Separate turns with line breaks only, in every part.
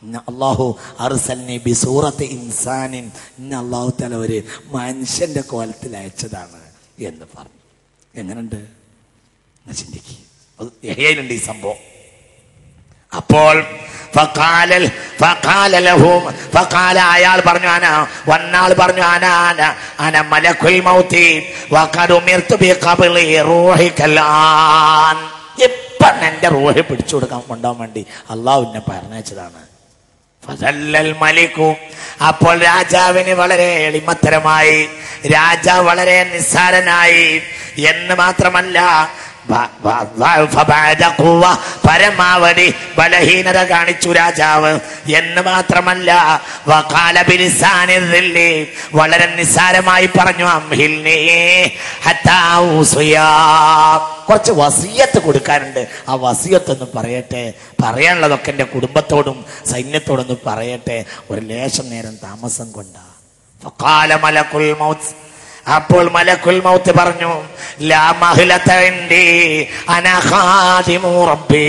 അല്ലാഹു അർസൽനി ബിസൂറത്തി ഇൻസാനിൻ, അല്ലാഹു തആല ഒരു മനുഷ്യന്റെ കോലത്തിൽ അയച്ചതാണ് എന്ന് പറഞ്ഞു. എങ്ങനെയുണ്ട് ചിന്തിക്കുക. യഹ്യയിലുണ്ട് ഈ സംഭവം. അപ്പോൾ അയാൾ പറഞ്ഞു വന്നാൾ പറഞ്ഞു അന മലക്കുൽ മൗതി വഖദ് ഉമിർതു ബിഖബ്ലി റൂഹികൽ ആൻ. ഇപ്പം എന്റെ റൂഹ് പിടിച്ചു കൊടുക്കാൻ കൊണ്ടുപോകാൻ വേണ്ടി അള്ളാഹു എന്നെ പറഞ്ഞതാണ്. ഫസല്ലൽ മലിക്കു. അപ്പോൾ രാജാവിന് വളരെ എളിമത്തരമായി, രാജാവ് വളരെ നിസ്സാരനായി എന്ന് മാത്രമല്ല പരമാവധി ബലഹീനത കാണിച്ചു രാജാവ് എന്ന് മാത്രമല്ല വളരെ നിസ്സാരമായി പറഞ്ഞു കുറച്ച് വസിയത്ത് കൊടുക്കാനുണ്ട്, ആ വസിയത്തൊന്നും പറയട്ടെ, പറയാനുള്ളതൊക്കെ എൻ്റെ കുടുംബത്തോടും സൈന്യത്തോടൊന്നും പറയട്ടെ, ഒരു ലേശം നേരം താമസം കൊണ്ടാ. ഫഖാല മലക്കുൽ മൗത്ത്. അപ്പോൾ മലക്കുൽ മൗത്ത് പറഞ്ഞു ലാ മഹ്ലത ഇൻദി അനാ ഖാദിമു റബ്ബി.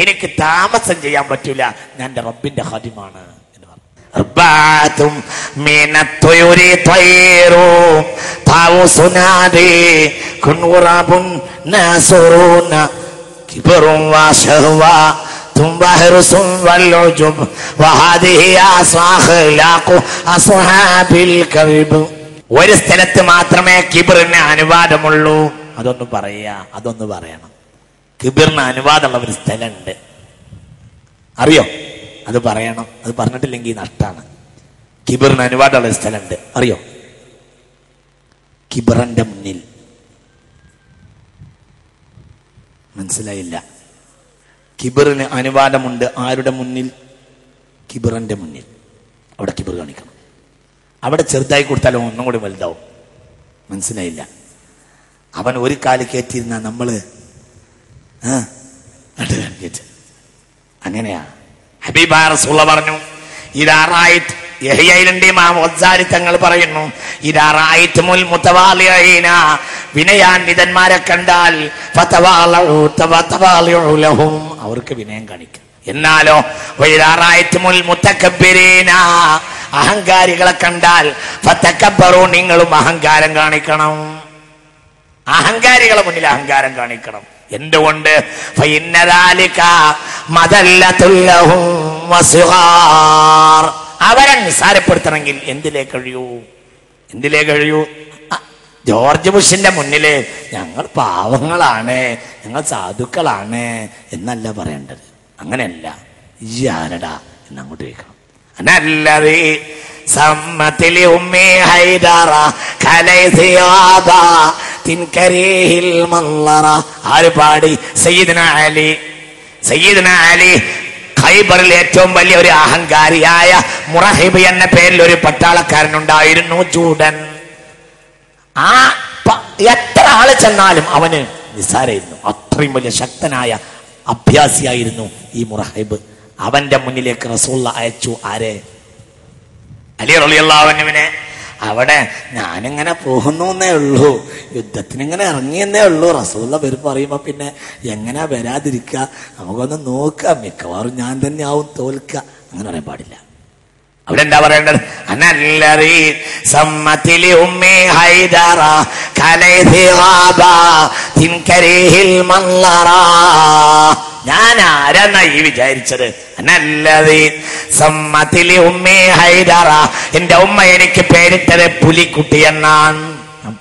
എനിക്ക് താമസം ചെയ്യാൻ പറ്റൂല, ഞാൻ എൻ്റെ റബ്ബിന്റെ ഖാദിമാണ് എന്ന് പറഞ്ഞു. റബ്ബാതും മിനത്തുയുരി തൈറു താവുസുനാദി കുൻവറബുൻ നാസുറുന കിബറുൻ വശഹവ തുംബഹറുസും വൽഉജുബ് വഹാദിഹി അസ്വാഖലാഖു അസ്ഹാബിൽ കൽബ്. ഒരു സ്ഥലത്ത് മാത്രമേ കിബറിന് അനുവാദമുള്ളൂ. അതൊന്ന് പറയാ, അതൊന്ന് പറയണം. കിബറിന് അനുവാദമുള്ള ഒരു സ്ഥലമുണ്ട്, അറിയോ? അത് പറയണം. അത് പറഞ്ഞിട്ടില്ലെങ്കിൽ നഷ്ടാണ്. കിബറിന് അനുവാദമുള്ള ഒരു സ്ഥലമുണ്ട്, അറിയോ? കിബറിന്റെ മുന്നിൽ. മനസ്സിലായില്ല? കിബറിന് അനുവാദമുണ്ട്. ആരുടെ മുന്നിൽ? കിബറിന്റെ മുന്നിൽ. അവിടെ കിബർ കാണിക്കണം. അവിടെ ചെറുതായി കൊടുത്താലും ഒന്നും കൂടി വലുതാവും. മനസ്സിലായില്ല? അവൻ ഒരു കാല് കയറ്റിയിരുന്ന നമ്മള് അങ്ങനെയാ. ഹബീബായ റസൂലുള്ളാഹി പറഞ്ഞു യഹ്യയിലുണ്ട് ഇമാം ഗസാലി തങ്ങൾ പറയുന്നു ഇദാറായിതുൽ മുതവാലിഈന, വിനയാന്വിതന്മാരെ കണ്ടാൽ ഫതവാലഉ ലഹും, അവർക്ക് വിനയം കാണിക്കുക. എന്നാലോ വൈദാറായിതുൽ മുതകബ്ബിരീന, അഹങ്കാരികളെ കണ്ടാൽ ഫതകബ്ബറു, നിങ്ങളും അഹങ്കാരം കാണിക്കണം. അഹങ്കാരികളെ മുന്നിൽ അഹങ്കാരം കാണിക്കണം. എന്തുകൊണ്ട്? ഫഇന്ന ദാലിക മദല്ലതുൽ ലഹും വസിഗാർ. അവരെ നിസാരപ്പെടുത്തണമെങ്കിൽ എന്തിലേ കഴിയൂ? എന്തിലേ കഴിയൂ? ജോർജ് ബുഷിന്റെ മുന്നില് ഞങ്ങൾ പാവങ്ങളാണ്, ഞങ്ങൾ സാധുക്കളാണ് എന്നല്ല പറയേണ്ടത്. അങ്ങനെയല്ല. ഈ ആരടാ എന്നങ്ങോട്ട് ചോദിക്കണം. അനല്ലതി സമ്മതിലി ഉമ്മി ഹൈദറ കലൈസിയാബ തിൻകരിഹിൽ മല്ലറ. ആര് പാടി? സയ്യിദ്ന അലി. സയ്യിദ്ന അലി ഖൈബറിൽ ഏറ്റവും വലിയ ഒരു അഹങ്കാരിയായ മുറഹിബ് എന്ന പേരിൽ ഒരു പട്ടാളക്കാരനുണ്ടായിരുന്നു, ജൂഡൻ. ആ എത്ര ആള് ചെന്നാലും അവന് നിസാരായിരുന്നു. അത്രയും വലിയ ശക്തനായ അഭ്യാസിയായിരുന്നു ഈ മുറഹിബ്. അവന്റെ മുന്നിലേക്ക് റസൂലുള്ളാഹി അയച്ചു. ആരെ? അലി റളിയല്ലാഹു അൻഹുവിനെ. അവിടെ ഞാനിങ്ങനെ പോകുന്നേ ഉള്ളൂ, യുദ്ധത്തിനിങ്ങനെ ഇറങ്ങിയെന്നേ ഉള്ളൂ. റസൂലുള്ളാഹി പേര് പറയുമ്പോ പിന്നെ എങ്ങനെയാ വരാതിരിക്കുക? നമുക്കൊന്ന് നോക്കാം, മിക്കവാറും ഞാൻ തന്നെ ആവും തോൽക്കുക. അങ്ങനെ പറയാൻ പാടില്ല. അവിടെ എന്താ പറയേണ്ടത്? അനല്ലറി സമ്മതിലി ഉമ്മി ഹൈദറ കലൈസിഗാബ തിൻകരിഹിൽ മല്ലറ. ഞാൻ ആരാന്നാ ഈ വിചാരിച്ചത്? അനല്ലറി സമ്മതിലി ഉമ്മി ഹൈദറ, എന്റെ ഉമ്മ എനിക്ക് പേരിട്ടത് പുലിക്കുട്ടി എന്നാണ്.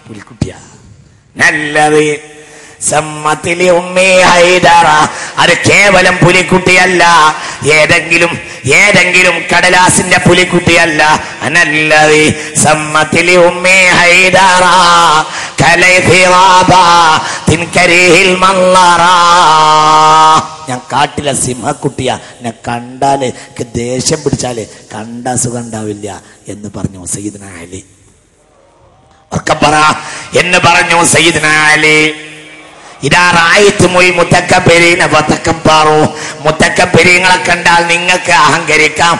പുലിക്കുട്ടിയാ? നല്ലറി സമ്മതിലി ഉമ്മി ഹൈദറ, അത് കേവലം പുലിക്കുട്ടിയല്ല, ഏതെങ്കിലും കടലാസിന്റെ പുലിക്കുട്ടിയല്ല. അനല്ലതി സമ്മതിലി ഉമ്മി ഹൈദറ കലൈസിഗാബ തിൻകരിഹിൽ മല്ലറ. ഞാൻ കാട്ടിലെ സിംഹക്കുട്ടിയാ, എന്നെ കണ്ടാല് ദേഷ്യം പിടിച്ചാല് കണ്ട സുഖം ഉണ്ടാവില്ല എന്ന് പറഞ്ഞു സയ്യിദ്ന അലി. എന്ന് പറഞ്ഞു സയ്യിദ്ന അലി. മുത്തക്കബ്ബിരീങ്ങളെ കണ്ടാൽ നിങ്ങൾക്ക് അഹങ്കരിക്കാം.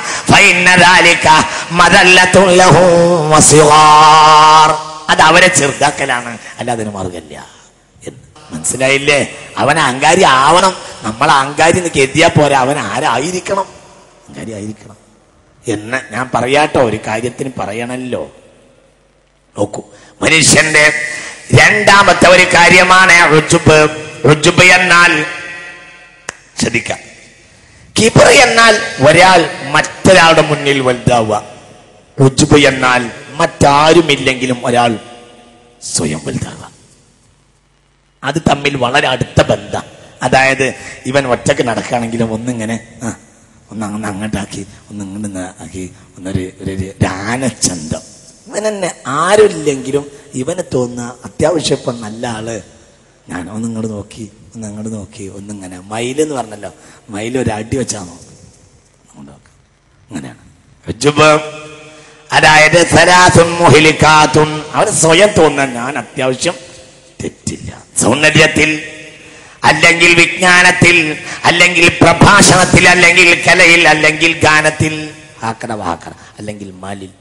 അത് അവരെ ചെറുതാക്കലാണ്, അല്ല അതിന് മാർഗമില്ല. മനസ്സിലായില്ലേ? അവൻ അഹങ്കാരി ആവണം. നമ്മൾ അഹങ്കാരി എന്ന് കരുതിയാ പോരാ, അവൻ ആരായിരിക്കണം? കാര്യമായിരിക്കണം എന്ന് ഞാൻ പറയാട്ടോ. ഒരു കാര്യത്തിന് പറയണല്ലോ. നോക്കൂ, മനുഷ്യന്റെ രണ്ടാമത്തെ ഒരു കാര്യമാണ് ഉജ്ബ്. ഉജ്ബ് എന്നാൽ ശ്രദ്ധിക്കാം, കിബ്ർ എന്നാൽ ഒരാൾ മറ്റൊരാളുടെ മുന്നിൽ വലുതാവുക. ഉജ്ബ് എന്നാൽ മറ്റാരുമില്ലെങ്കിലും ഒരാൾ സ്വയം വലുതാവുക. അത് തമ്മിൽ വളരെ അടുത്ത ബന്ധം. അതായത് ഇവൻ ഒറ്റക്ക് നടക്കുകയാണെങ്കിലും ഒന്നിങ്ങനെ ഒന്ന് അങ്ങോട്ടാക്കി ഒന്നിങ്ങനെ ആക്കി ഒന്നൊരു ആനച്ചന്തം. ഇവൻ തന്നെ ആരുമില്ലെങ്കിലും ഇവന് തോന്നുക അത്യാവശ്യം ഇപ്പം നല്ല ആള് ഞാൻ ഒന്നിങ്ങോട്ട് നോക്കി ഒന്നങ്ങോട്ട് നോക്കി ഒന്നിങ്ങനെ മയിലെന്ന് പറഞ്ഞല്ലോ, മയിലൊരു അടി വെച്ചാൽ നോക്കും അങ്ങനെയാണ്. അതായത് അവന് സ്വയം തോന്നുക ഞാൻ അത്യാവശ്യം തെറ്റില്ല. സൗന്ദര്യത്തിൽ, അല്ലെങ്കിൽ വിജ്ഞാനത്തിൽ, അല്ലെങ്കിൽ പ്രഭാഷണത്തിൽ, അല്ലെങ്കിൽ കലയിൽ, അല്ലെങ്കിൽ ഗാനത്തിൽ, അല്ലെങ്കിൽ മാലിൽ,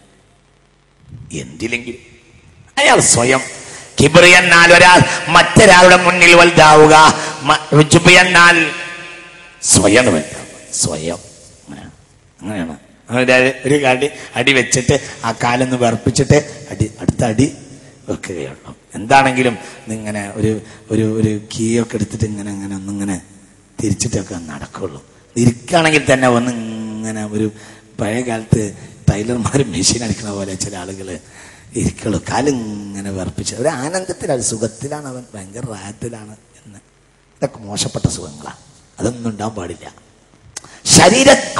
എന്തിലെങ്കിലും അയാൾ സ്വയം. കിബ്ർ എന്നാൽ ഒരാൾ മറ്റൊരാളുടെ മുന്നിൽ വലുതാവുക. ഉജ്ബ് എന്നാൽ സ്വയം വലുതാവുക. സ്വയം അങ്ങനെയാണ്. ഒരു അടി വെച്ചിട്ട് ആ കാലൊന്ന് വിറപ്പിച്ചിട്ട് അടുത്ത അടി വെക്കുകയുള്ളൂ. എന്താണെങ്കിലും ഇങ്ങനെ ഒരു കീയൊക്കെ എടുത്തിട്ട് ഇങ്ങനെ ഒന്നിങ്ങനെ തിരിച്ചിട്ടൊക്കെ നടക്കുള്ളൂ. ഇരിക്കുകയാണെങ്കിൽ തന്നെ ഒന്നിങ്ങനെ ഒരു പഴയ കാലത്ത് ടൈലർമാർ മെഷീൻ അടിക്കുന്ന പോലെ ചില ആളുകൾ ഇരിക്കുള്ളൂ. കാലിങ്ങനെ വിറപ്പിച്ച് ഒരു ആനന്ദത്തിലാണ്, സുഖത്തിലാണ്, അവൻ ഭയങ്കര റായത്തിലാണ് എന്ന്. ഇതൊക്കെ മോശപ്പെട്ട സുഖങ്ങളാണ്, അതൊന്നും ഉണ്ടാവാൻ പാടില്ല.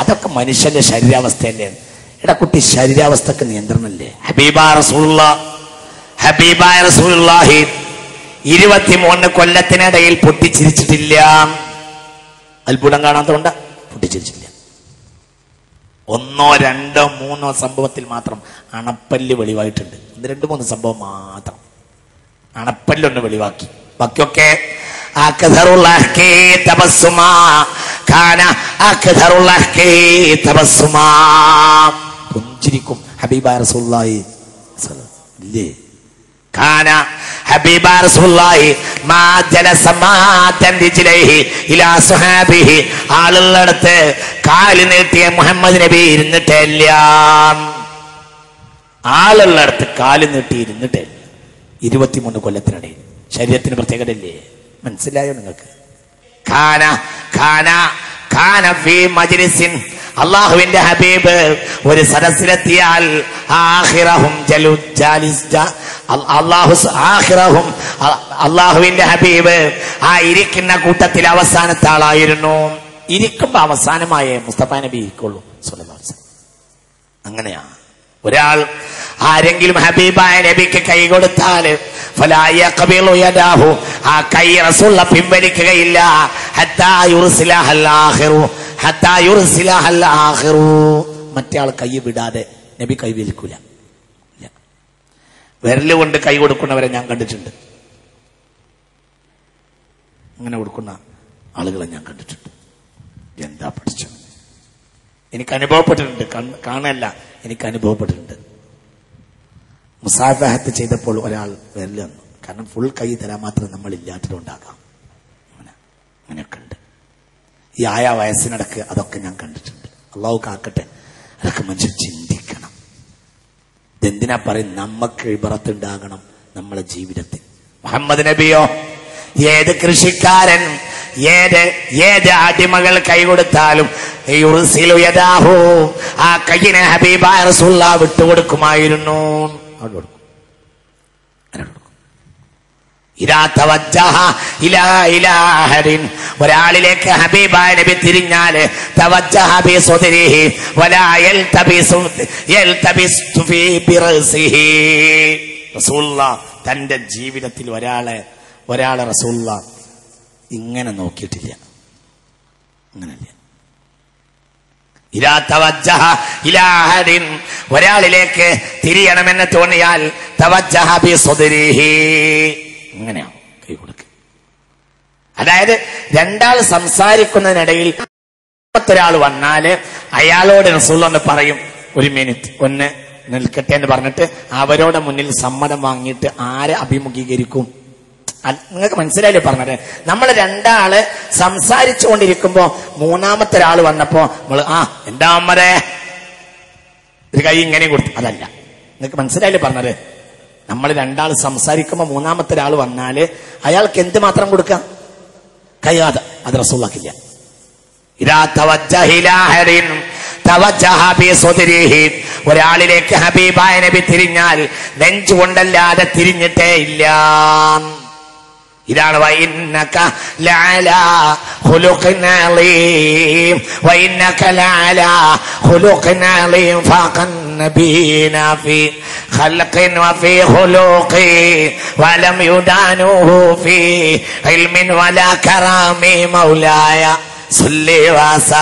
അതൊക്കെ മനുഷ്യന്റെ ശരീരാവസ്ഥയല്ലേ. എടാ കുട്ടി, ശരീരാവസ്ഥക്ക് നിയന്ത്രണമല്ലേ. ഹബീബായ റസൂലുള്ളാഹി 23 കൊല്ലത്തിനിടയിൽ പൊട്ടിച്ചിരിച്ചിട്ടില്ല. അത്ഭുതം കാണാത്തതുകൊണ്ട് പൊട്ടിച്ചിരിച്ചില്ല. 1, 2, 3 സംഭവത്തിൽ മാത്രം അണപ്പല്ല് വെളിവായിട്ടുണ്ട്. 2, 3 സംഭവം മാത്രം അണപ്പല്ലൊന്ന് വെളിവാക്കി. ബാക്കിയൊക്കെ പുഞ്ചിരിക്കും ഹബീബായ റസൂലുള്ളാഹി ഇല്ലേ. കാന ഹബീബായ റസൂലുള്ളാഹി മാ ജലസ മാതൻ റിജ്ലൈഹി ഇലാ സുഹാബിഹി. ആളുകളടുത്ത് കാല് നീട്ടിയ മുഹമ്മദ് നബി ഇരുന്നിട്ടില്ല. ആളുകളടുത്ത് കാല് നീട്ടി ഇരുന്നിട്ടില്ല 23 കൊല്ലത്തിനിടയിൽ. ശരീരത്തിന് പ്രത്യേകത ഇല്ലേ? മനസ്സിലായോ നിങ്ങൾക്ക്? അള്ളാഹുവിന്റെ ഹബീബ് ഒരു സദസ്സിലെത്തിയാൽ അള്ളാഹുവിന്റെ ഹബീബ് ആ ഇരിക്കുന്ന കൂട്ടത്തിൽ അവസാനത്തെ ആളായിരുന്നു. ഇരിക്കുമ്പോ അവസാനമായേ മുസ്തഫ നബി ഇരിക്കുള്ളൂ സ്വല്ലല്ലാഹു അലൈഹി വസല്ലം. അങ്ങനെയാ. ഒരാൾ ആരെങ്കിലും ഹബീബായ നബിക്ക് കൈ കൊടുത്താൽ ആ കൈ റസൂൽ പിൻവലിക്കുകയില്ല. മറ്റേ ആൾ കൈ വിടാതെ നബി കൈ വലിക്കൂല. വിരല് കൊണ്ട് കൈ കൊടുക്കുന്നവരെ ഞാൻ കണ്ടിട്ടുണ്ട്. അങ്ങനെ കൊടുക്കുന്ന ആളുകളെ ഞാൻ കണ്ടിട്ടുണ്ട്. എന്താ പഠിച്ചു, എനിക്ക് അനുഭവപ്പെട്ടിട്ടുണ്ട്. കാണല്ല, എനിക്ക് അനുഭവപ്പെട്ടിട്ടുണ്ട്. മുസാഫഹത്ത് ചെയ്തപ്പോൾ ഒരാൾ വിരല് തന്നു. കാരണം ഫുൾ കൈ തരാൻ മാത്രം നമ്മൾ ഇല്ലാത്തതുണ്ടാകാം. അങ്ങനെയൊക്കെ ഉണ്ട്. ഈ വയസ്സിനിടക്ക് അതൊക്കെ ഞാൻ കണ്ടിട്ടുണ്ട്. അള്ളാഹു കാക്കട്ടെ. അതൊക്കെ മനുഷ്യൻ ചിന്തിക്കണം. ഇതെന്തിനാ പറയും? നമുക്ക് ഇബറത്തുണ്ടാകണം നമ്മളെ ജീവിതത്തിൽ. മുഹമ്മദ് നബിയോ ഏത് കൃഷിക്കാരൻ ഏത് അടിമകൾ കൈ കൊടുത്താലും ആ കയ്യിനെ ഹബീബായ റസൂലുള്ളാഹി വിട്ടുകൊടുക്കുമായിരുന്നു. ഒരാളിലേക്ക് ഹബീബായ നബി തിരിഞ്ഞാല് തന്റെ ജീവിതത്തിൽ ഒരാളെ റസൂലുള്ളാഹി ഇങ്ങനെ നോക്കിയിട്ടില്ല. അങ്ങനല്ല. ഒരാളിലേക്ക് തിരിയണമെന്ന് തോന്നിയാൽ ഇങ്ങനെയാണ് കൈ കൊടുക്കുക. അതായത് രണ്ടാൾ സംസാരിക്കുന്നതിനിടയിൽ ഒരാൾ വന്നാല് അയാളോട് റസൂലുള്ളാഹി പറയും, 1 മിനിറ്റ് ഒന്ന് നിൽക്കട്ടെ എന്ന് പറഞ്ഞിട്ട് അവരോടെ മുന്നിൽ സമ്മതം വാങ്ങിയിട്ട് ആരെ അഭിമുഖീകരിക്കും? നിങ്ങൾക്ക് മനസ്സിലായില്ലേ പറഞ്ഞത്? നമ്മൾ രണ്ടാള് സംസാരിച്ചു കൊണ്ടിരിക്കുമ്പോ മൂന്നാമത്തെ ഒരാൾ വന്നപ്പോ നമ്മള് എന്താ അമ്മരെ ഒരു കൈ ഇങ്ങനെ കൊടുത്തു. അതല്ല, നിങ്ങൾക്ക് മനസ്സിലായില്ലേ പറഞ്ഞത്? നമ്മൾ രണ്ടാൾ സംസാരിക്കുമ്പോ മൂന്നാമത്തെ ഒരാൾ വന്നാല് അയാൾക്ക് എന്ത് മാത്രം കൊടുക്കാം? കയ്യാതെ. അത് റസൂലുള്ളാഹിക്കില്ല. ഒരാളിലേക്ക് ഹബീബായ നബി തിരിഞ്ഞാൽ നെഞ്ചുകൊണ്ടല്ലാതെ തിരിഞ്ഞിട്ടേ ഇല്ല. ഇതാണ് വഇന്നക ലഅലാ ഖുലുഖിൻ അലീം വഇന്നക ലഅലാ ഖുലുഖിൻ അലീം ഫഖൻ നബീനാ ഫീ ഖൽഖിൻ വഫീ ഖുലുഖി വലം യുദാനുഹു ഫീ ഇൽമിൻ വലാ കറാമി മൗലായ സല്ലി വസ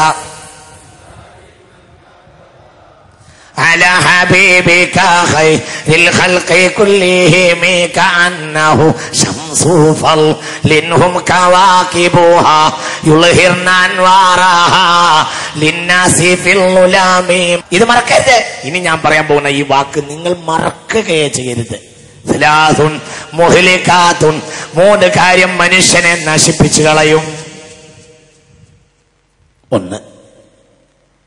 على حبيبك خير الخلق كلهم كأنه شمس فضلهم كواكبها يظهرن أنوارها للناس في الظلام. ഇത് മറക്കരുത്. ഇനി ഞാൻ പറയാൻ പോകുന്ന ഈ വാക്ക് നിങ്ങൾ മറക്കുകയേ ചെയ്യരുത്. സലാസുൻ മുഹ്ലികാത്തുൻ, മൂന്ന് കാര്യം മനുഷ്യനെ നശിപ്പിച്ചു കളയും.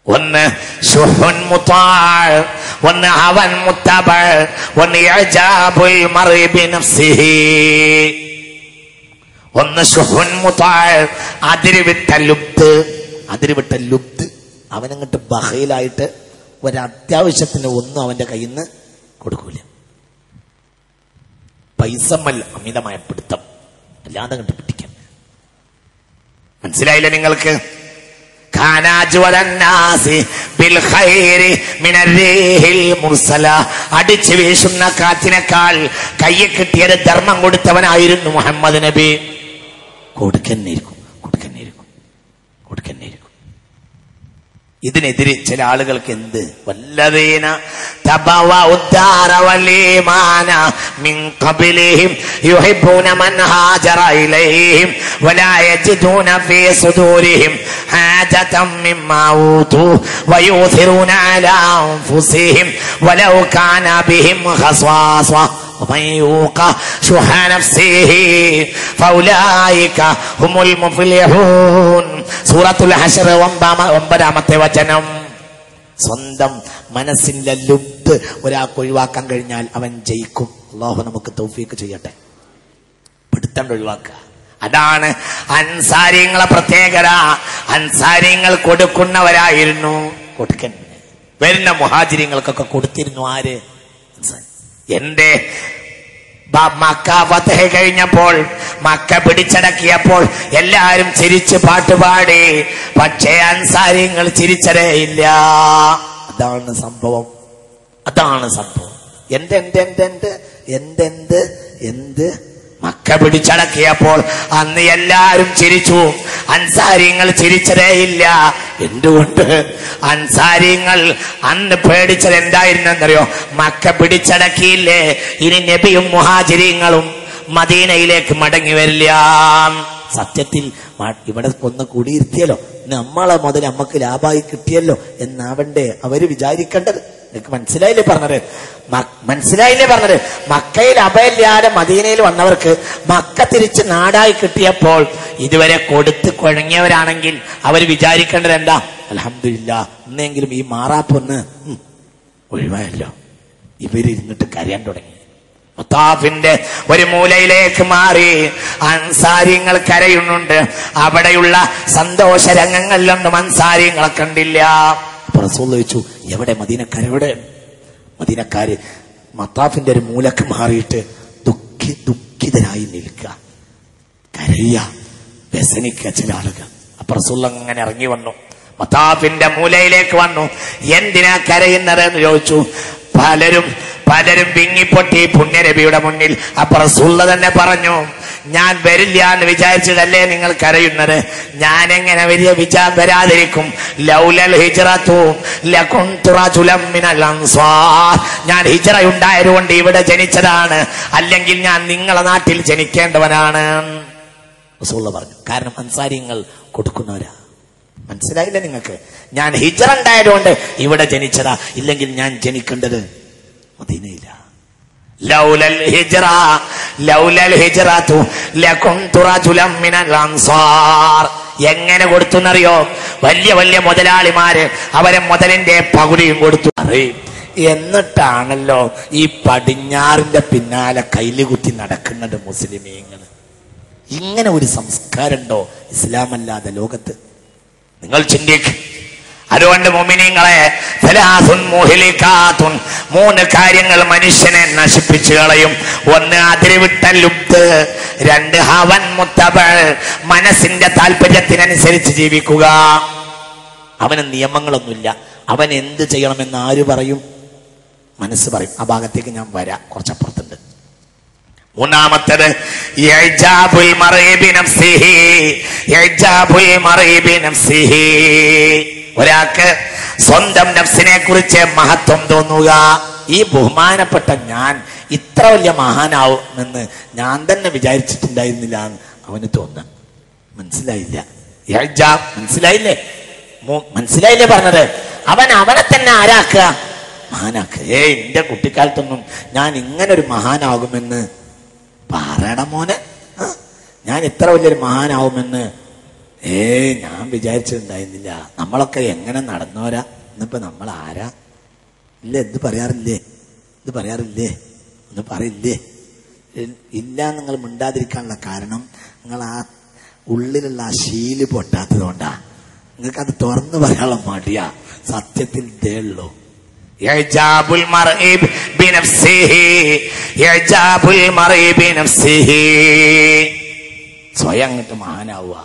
ഒന്ന് ശുഹുൻ മുതാഅ്, ഒന്ന് ഹവൻ മുത്തബഅ്, ഒന്ന് ഇഅജാബുൽ മർഇ ബിനഫ്സിഹി. ഒന്ന് ശുഹുൻ മുതാഅ്, അതിരുവിട്ട ലുബ്ദ്. അവനങ്ങോട്ട് ബഖീലായിട്ട് ഒരത്യാവശ്യത്തിന് ഒന്നും അവന്റെ കയ്യിൽ നിന്ന് കൊടുക്കൂല. പൈസമല്ല, അമിതമായ പിടുത്തം, അല്ലാതെ കണ്ട് പിടിക്കാൻ. മനസ്സിലായില്ല നിങ്ങൾക്ക്? അടിച്ചു വീശുന്ന കാറ്റിനേക്കാൾ കയ്യെ കിട്ടിയത് ധർമ്മം കൊടുത്തവനായിരുന്നു മുഹമ്മദ് നബി. കൊടുക്കന്നേരിക്കും. ഇതിനെതിരെ ചില ആളുകൾക്ക് എന്ത് വല്ലദീന തബവഉ ദാര വൽ ഈമാന മിൻ ഖബ്ലിഹിം യുഹിബ്ബൂന മൻ ഹാജറ ഇലൈഹിം വലാ യജിദൂന ഫീ സുദൂരിഹിം ഹാജതൻ മിമ്മാ ഊതു വയൂസിറൂന അലാ അൻഫുസിഹിം വലൗ കാന ബിഹിം ഖസ്വാസ ومن يوق شح نفسه فأولئك هم المفلحون. സൂറത്തുൽ ഹശർ 9-ാമത്തെ വചനം. സ്വന്തം മനസ്സിന്റെ ലുബ്ദ് ഒരാൾക്ക് ഒഴിവാക്കാൻ കഴിഞ്ഞാൽ അവൻ ജയിക്കും. അല്ലാഹു നമുക്ക് തൗഫീഖ് ചെയ്യട്ടെ. പിടുത്തം ഒഴിവാക്കുക. അതാണ് അൻസാരിങ്ങളെ പ്രത്യേകത. അൻസാരിങ്ങൾ കൊടുക്കുന്നവരായിരുന്നു. കൊടുക്കൻ വരുന്ന മുഹാജിരിങ്ങൾക്കൊക്കെ കൊടുത്തിരുന്നു. ആര്? എന്റെ മക്ക ഫതഹ് കഴിഞ്ഞപ്പോൾ, മക്ക പിടിച്ചടക്കിയപ്പോൾ എല്ലാരും ചിരിച്ച് പാട്ടുപാടി. പക്ഷേ അൻസാരിങ്ങൾ ചിരിച്ചതേ ഇല്ല. അതാണ് സംഭവം. എന്ത് മക്ക പിടിച്ചടക്കിയപ്പോൾ അന്ന് എല്ലാരും ചിരിച്ചു, അൻസാരിങ്ങൾ ചിരിച്ചതേ ഇല്ല. എന്തുകൊണ്ട്? അൻസാരിങ്ങൾ അന്ന് പേടിച്ചത് എന്തായിരുന്നെന്നറിയോ? മക്ക പിടിച്ചടക്കിയില്ലേ, ഇനി നബിയും മുഹാജിരിങ്ങളും മദീനയിലേക്ക് മടങ്ങി വരില്ല. സത്യത്തിൽ ഇവിടെ ഒന്ന് കൂടിയിരുത്തിയല്ലോ, നമ്മളെ മുതൽ നമ്മക്ക് ലാഭമായി കിട്ടിയല്ലോ എന്നാവണ്ടേ അവര് വിചാരിക്കേണ്ടത്. എനിക്ക് മനസ്സിലായില്ലേ പറഞ്ഞത്? മക്കയിൽ അഭയല്ലാതെ മദീനയിൽ വന്നവർക്ക് മക്ക തിരിച്ച് നാടായി കിട്ടിയപ്പോൾ ഇതുവരെ കൊടുത്ത് കുഴങ്ങിയവരാണെങ്കിൽ അവർ വിചാരിക്കേണ്ടത് എന്താ? അൽഹംദുലില്ലാഹ്, ഇന്നെങ്കിലും ഈ മാറാപ്പൊന്ന് ഒഴിവായല്ലോ. ഇവരിരുന്നിട്ട് കരയാൻ തുടങ്ങി. മത്താഫിന്റെ ഒരു മൂലയിലേക്ക് മാറി അൻസാരിങ്ങൾ കരയുന്നുണ്ട്. അവിടെയുള്ള സന്തോഷ രംഗങ്ങളിലൊന്നും അൻസാരിങ്ങളെ കണ്ടില്ല. റസൂൽ ചോദിച്ചു, എവിടെ മദീനക്കാരെവിടെ? മദീനക്കാര് മത്താഫിന്റെ ഒരു മൂലക്ക് മാറിയിട്ട് ദുഃഖിതരായി നിൽക്കുക, കരയുക, വ്യസനിക്കുക ചില ആളുകൾ. അപ്പൊ റസൂൽ അങ്ങനെ ഇറങ്ങി വന്നു, മത്താഫിന്റെ മൂലയിലേക്ക് വന്നു. എന്തിനാ കരയുന്നത് എന്ന് ചോദിച്ചു. പലരും വിങ്ങിപ്പൊട്ടി പുണ്യനബിയുടെ മുന്നിൽ. അപ്പൊ റസൂൽ തന്നെ പറഞ്ഞു, ഞാൻ വരില്ല എന്ന് വിചാരിച്ചതല്ലേ നിങ്ങൾ കരയുന്നത്? ഞാൻ എങ്ങനെ വരാതിരിക്കും? ലൗലൽ ഹിജ്റതു ലകുൻതു റജുലൻ മിനൽ അൻസാർ. ഞാൻ ഹിജ്റ ഉണ്ടായതുകൊണ്ട് ഇവിടെ ജനിച്ചതാണ്, അല്ലെങ്കിൽ ഞാൻ നിങ്ങളെ നാട്ടിൽ ജനിക്കേണ്ടവനാണ്. റസൂൽ പറഞ്ഞു, കാരണം അൻസാരിങ്ങൾ കൊടുക്കുന്നവരാ. മനസ്സിലായില്ല നിങ്ങൾക്ക്? ഞാൻ ഹിജ്റ ഉണ്ടായതുകൊണ്ട് ഇവിടെ ജനിച്ചതാ, ഇല്ലെങ്കിൽ ഞാൻ ജനിക്കേണ്ടത് മദീനയില. ലൗലൽ ഹിജ്റതു ലകുന്തു റജുലൻ മിനൽ അൻസാർ. എങ്ങനെ കൊടുത്തുന്നറിയോ? വലിയ വലിയ മുതലാളിമാര് അവരെ മുതലിന്റെ പകുതിയും കൊടുത്തു. എന്നിട്ടാണല്ലോ ഈ പടിഞ്ഞാറിന്റെ പിന്നാലെ കൈലുകുത്തി നടക്കുന്നത് മുസ്ലിമീങ്ങൾ. ഇങ്ങനെ ഒരു സംസ്കാരം ഉണ്ടോ ഇസ്ലാമല്ലാതെ ലോകത്ത്? നിങ്ങൾ ചിന്തിക്ക്. അതുകൊണ്ട് മുഅ്മിനീങ്ങളെ, സലാസുൻ മുഹ്ലികാതുൻ, 3 കാര്യങ്ങൾ മനുഷ്യനെ നശിപ്പിച്ചു കളയും. 1 അതിരുവിട്ട ലുബ്ദ്, 2 ഹവൻ മുത്തബ, മനസ്സിന്റെ താല്പര്യത്തിനനുസരിച്ച് ജീവിക്കുക. അവന് നിയമങ്ങളൊന്നുമില്ല, അവൻ എന്ത് ചെയ്യണമെന്ന് ആര് പറയും? മനസ്സ് പറയും. ആ ഭാഗത്തേക്ക് ഞാൻ വരാം, കുറച്ചപ്പുറത്തുണ്ട്. 3-മത്തേത് ഇഅ്ജാബുൽ മർഇ ബിനഫ്സിഹി. ഇഅ്ജാബുൽ മർഇ ബിനഫ്സിഹി, ഒരാൾക്ക് സ്വന്തം നഫ്സിനെ കുറിച്ച് മഹത്വം തോന്നുക. ഈ ബഹുമാനപ്പെട്ട ഞാൻ ഇത്ര വലിയ മഹാനാവുമെന്ന് ഞാൻ തന്നെ വിചാരിച്ചിട്ടുണ്ടായിരുന്നില്ല എന്ന് അവന് തോന്നുക. മനസ്സിലായില്ല? മനസ്സിലായില്ലേ? മനസ്സിലായില്ലേ പറഞ്ഞത്? അവനെ തന്നെ ആരാക്കുക? മഹാനാക്കുക. എന്റെ കുട്ടിക്കാലത്തൊന്നും ഞാൻ ഇങ്ങനൊരു മഹാനാകുമെന്ന് പറയണം മോനെ. ഞാൻ ഇത്ര വലിയൊരു മഹാനാവുമെന്ന് ഞാൻ വിചാരിച്ചിട്ടുണ്ടായിരുന്നില്ല. നമ്മളൊക്കെ എങ്ങനെ നടന്നോരാ? ഇന്നിപ്പോ നമ്മൾ ആരാ? ഇല്ല, ഇത് പറയാറില്ലേ? ഒന്ന് പറയില്ലേ? ഇല്ല. നിങ്ങൾ മിണ്ടാതിരിക്കാനുള്ള കാരണം നിങ്ങൾ ആ ഉള്ളിലുള്ള ആ ശീല് പൊട്ടാത്തത് കൊണ്ടാ. നിങ്ങൾക്ക് അത് തുറന്നു പറയാനുള്ള മടിയാ. സത്യത്തിൽ ഇതേ ഉള്ളൂ. ഇഅ്ജാബുൽ മർഇ ബിനഫ്സിഹി, ഇഅ്ജാബുൽ മർഇ ബിനഫ്സിഹി. സ്വയം അങ്ങോട്ട് മഹാനാവുക.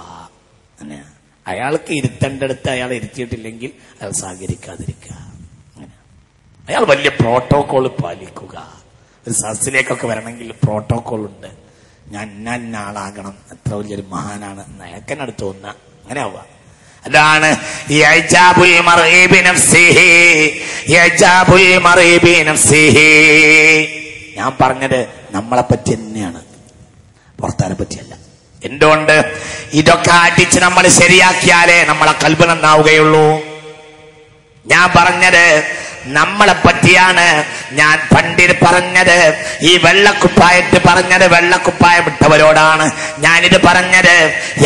അയാൾക്ക് ഇരുത്തേണ്ടടുത്ത് അയാൾ ഇരുത്തിയിട്ടില്ലെങ്കിൽ അയാൾ സഹകരിക്കാതിരിക്കുക. അങ്ങനെ അയാൾ വലിയ പ്രോട്ടോകോൾ പാലിക്കുക. ഒരു സദസ്സിലേക്കൊക്കെ വരണമെങ്കിൽ പ്രോട്ടോകോൾ ഉണ്ട്. ഞാൻ ഇന്ന ആളാകണം, എത്ര വലിയൊരു മഹാനാണ് എന്ന് അയാൾക്കെന്നടുത്ത് തോന്നുക. അങ്ങനെ ആവുക. അതാണ് ഇഅ്ജാബുൽ മർഇ ബിനഫ്സിഹി, ഇഅ്ജാബുൽ മർഇ ബിനഫ്സിഹി. ഞാൻ പറഞ്ഞത് നമ്മളെ പറ്റി തന്നെയാണ്, പുറത്താരെ പറ്റിയല്ല. എന്തുകൊണ്ട്? ഇതൊക്കെ അടിച്ച് നമ്മൾ ശരിയാക്കിയാലേ നമ്മളെ കൽബ് നന്നാവുകയുള്ളൂ. ഞാൻ പറഞ്ഞത് നമ്മളെ പറ്റിയാണ്. ഞാൻ പണ്ടിൽ പറഞ്ഞത് ഈ വെള്ളക്കുപ്പായിട്ട് പറഞ്ഞത് വെള്ളക്കുപ്പായം ഇട്ടവരോടാണ്. ഞാനിത് പറഞ്ഞത്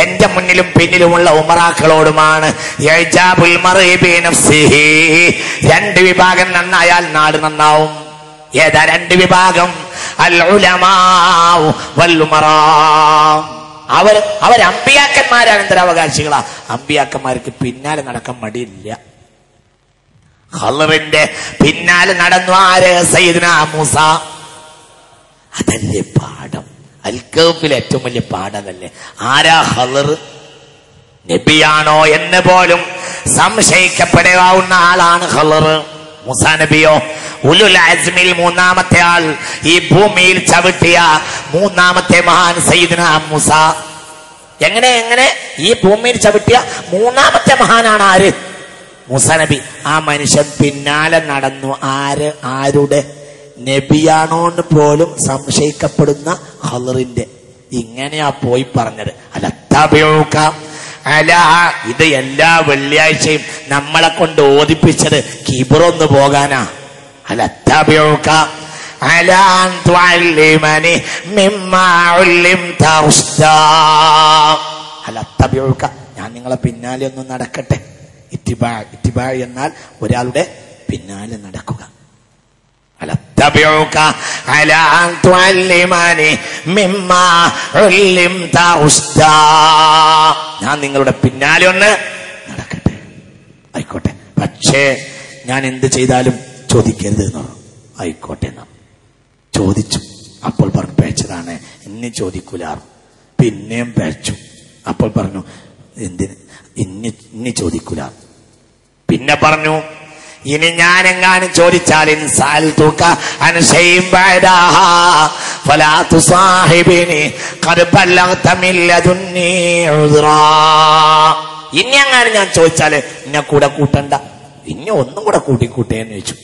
എന്റെ മുന്നിലും പിന്നിലുമുള്ള ഉമറാക്കളോടുമാണ്. ഇഅ്ജാബുൽ മർഇ ബിനഫ്സിഹി. 2 വിഭാഗം നന്നായാൽ നാട് നന്നാവും. ഏതാ 2 വിഭാഗം? അൽ ഉലമാ വൽ ഉമറാ. അവർ അമ്പിയാക്കന്മാരാണ്, അനന്തരാവകാശികളാ. അമ്പിയാക്കന്മാർക്ക് പിന്നാലെ നടക്കാൻ മടിയില്ല. ഖളറിന്റെ പിന്നാലെ നടന്നു ആര്? സയ്യിദ്നാ മൂസ. അതല്ലേ പാഠം? അൽ കഹ്ഫിലെ ഏറ്റവും വലിയ പാഠം അതല്ലേ? ആരാ ഖളർ? നബിയാണോ എന്ന് പോലും സംശയിക്കപ്പെടാവുന്ന ആളാണ് ഖളർ. മൂസാ നബിയോ? ഉലുൽ അസ്മിൽ 3-മത്തെ ആൾ, ഈ ഭൂമിയിൽ ചവിട്ടിയ 3-മത്തെ മഹാൻ സയ്യിദ്നാ മൂസ. എങ്ങനെ ഈ ഭൂമിയിൽ ചവിട്ടിയ 3-മത്തെ മഹാനാണ് ആര്? മൂസാ നബി. ആ മനുഷ്യൻ പിന്നാലെ നടന്നു ആരുടെ? നബിയാണോന്ന് പോലും സംശയിക്കപ്പെടുന്ന ഖളറിന്റെ. ഇങ്ങനെയാ പോയി പറഞ്ഞത്. അലത്തബിയൂക അല. ഇത് എല്ലാ വെള്ളിയാഴ്ചയും നമ്മളെ കൊണ്ട് ഓദിപ്പിച്ചത് കിബറൊന്നു പോകാനാ. അലത്തബിയൂക അല അൻ തുഅല്ലിമനി മിമ്മാ ഉല്ലിംത റുഷ്ദാ. അലത്തബിയൂക, ഞാൻ നിങ്ങളെ പിന്നാലെ ഒന്ന് നടക്കട്ടെ. ഇത്തിബാ എന്നാൽ ഒരാളുടെ പിന്നാലെ നടക്കുക. അലത്തബിഊക അല അൻ തുഅല്ലിമനി മിമ്മാ ഉല്ലിംത റുഷ്ദാ. ഞാൻ നിങ്ങളുടെ പിന്നാലെ ഒന്ന് നടക്കട്ടെ. ആയിക്കോട്ടെ, പക്ഷേ ഞാൻ എന്ത് ചെയ്താലും ചോദിക്കരുത് എന്ന്. ആയിക്കോട്ടെ എന്നാ ചോദിച്ചു. അപ്പോൾ പറഞ്ഞു പേച്ചതാണ്, ഇനി ചോദിക്കൂല. പിന്നെയും പേച്ചു. അപ്പോൾ പറഞ്ഞു എന്തിന് ഇനി ചോദിക്കൂല. പിന്നെ പറഞ്ഞു ഇനി ഞാൻ എങ്ങാനും ചോദിച്ചാൽ ഇനി എങ്ങാനും ഞാൻ ചോദിച്ചാല് എന്നെ കൂടെ കൂട്ടണ്ട, ഇനി ഒന്നും കൂടെ കൂട്ടിക്കൂട്ടേന്ന് ചോദിച്ചു.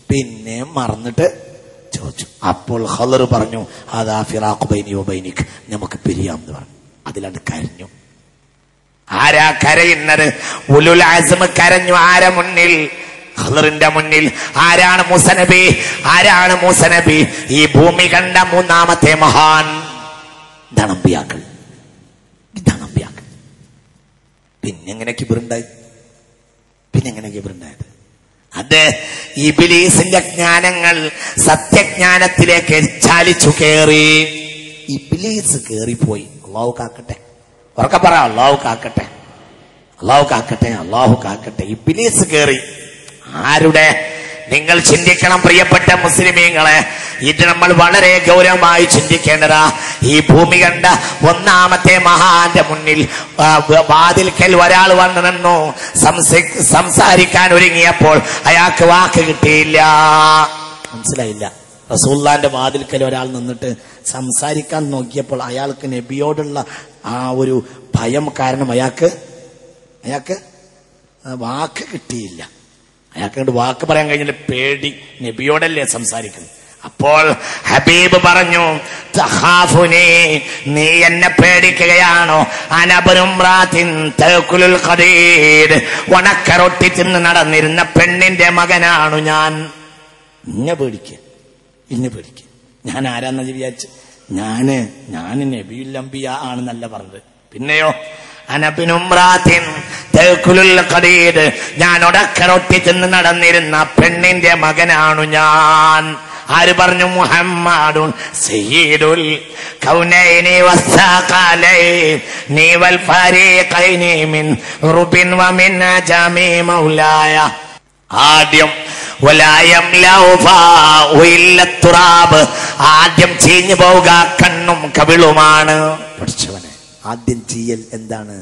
പിന്നെ മറന്നിട്ട് ചോദിച്ചു. അപ്പോൾ ഖളർ പറഞ്ഞു അതാ ഫിറാഖു ബൈനി വബൈനിക്, നമുക്ക് പിരിയാമെന്ന് പറഞ്ഞു. അതിലത് കരഞ്ഞു. ആരാ കരയുന്നത്? ഉലുൽ അസ്മ് കരഞ്ഞു. ആരെ മുന്നിൽ? ഖദറിന്റെ മുന്നിൽ ആരാണ് മൂസ നബി? ആരാണ് മൂസ നബി? ഈ ഭൂമി കണ്ട മൂന്നാമത്തെ മഹാൻ. ഇതാണ് അമ്പിയാക്കൾ. പിന്നെങ്ങനെ കിബറുണ്ടായത്? അത് ഇബ്ലീസിന്റെ ജ്ഞാനങ്ങൾ സത്യജ്ഞാനത്തിലേക്ക് ചാലിച്ചു കയറി. ഇബ്ലീസ് കേറിപ്പോയി. അള്ളാഹു കാക്കട്ടെ. ഉറക്കെ പറ, അള്ളാഹു കാക്കട്ടെ, അള്ളാഹു കാക്കട്ടെ, അള്ളാഹു കാക്കട്ടെ. ഇബ്ലീസ് കേറി. ആരുടെ? നിങ്ങൾ ചിന്തിക്കണം പ്രിയപ്പെട്ട മുസ്ലിമീങ്ങളെ, ഇത് നമ്മൾ വളരെ ഗൗരവമായി ചിന്തിക്കേണ്ടതാ. ഈ ഭൂമി കണ്ട ഒന്നാമത്തെ മഹാന്റെ മുന്നിൽ വാതിൽക്കൽ ഒരാൾ വന്നു നിന്നു. സംസാരിക്കാൻ ഒരുങ്ങിയപ്പോൾ അയാൾക്ക് വാക്ക് കിട്ടിയില്ല. മനസ്സിലായില്ല? റസൂലുള്ളാഹിന്റെ വാതിൽക്കൽ ഒരാൾ നിന്നിട്ട് സംസാരിക്കാൻ നോക്കിയപ്പോൾ അയാൾക്ക് നബിയോടുള്ള ആ ഒരു ഭയം കാരണം അയാൾക്ക് വാക്ക് കിട്ടിയില്ല. അയാൾക്ക് വാക്ക് പറയാൻ കഴിഞ്ഞില്ല. പേടി. നബിയോടല്ലേ സംസാരിക്കുന്നത്. അപ്പോൾ ഹബീബ് പറഞ്ഞു, തഖാഫുനി, നീ എന്നെ പേടിക്കുകയാണോ? അനബനുംറാത്തിൻ തഅകുലുൽ ഖദീദ്, ഉണക്കറൊട്ടി തിന്ന് നടന്നിരുന്ന പെണ്ണിന്റെ മകനാണു ഞാൻ. ഇന്നെ പേടിക്കുക. ഞാൻ ആരാന്ന വിചാരിച്ച്? ഞാന് നബിയുൽ അംബിയ ആണെന്നല്ല പറഞ്ഞത്. പിന്നെയോ അനബിനുംറാത്തിൻ തഅകുലുൽ ഖദീദ്, ഞാൻ ഉണക്കറൊട്ടി തിന്ന് നടന്നിരുന്ന പെണ്ണിന്റെ മകനാണു ഞാൻ. ആര് പറഞ്ഞു? മുഹമ്മദുൻ സയ്യിദുൽ കൗനൈനി വസ്സഖലൈനി വൽ ഫരീഖൈനി മിൻ റുബിൻ വമിൻ അജമി മൗലായ. ആദ്യം ആദ്യം ചീഞ്ഞു പോവുക കണ്ണും കവിളുമാണ്. പഠിച്ചവനെ, ആദ്യം ചെയ്യൽ എന്താണ്?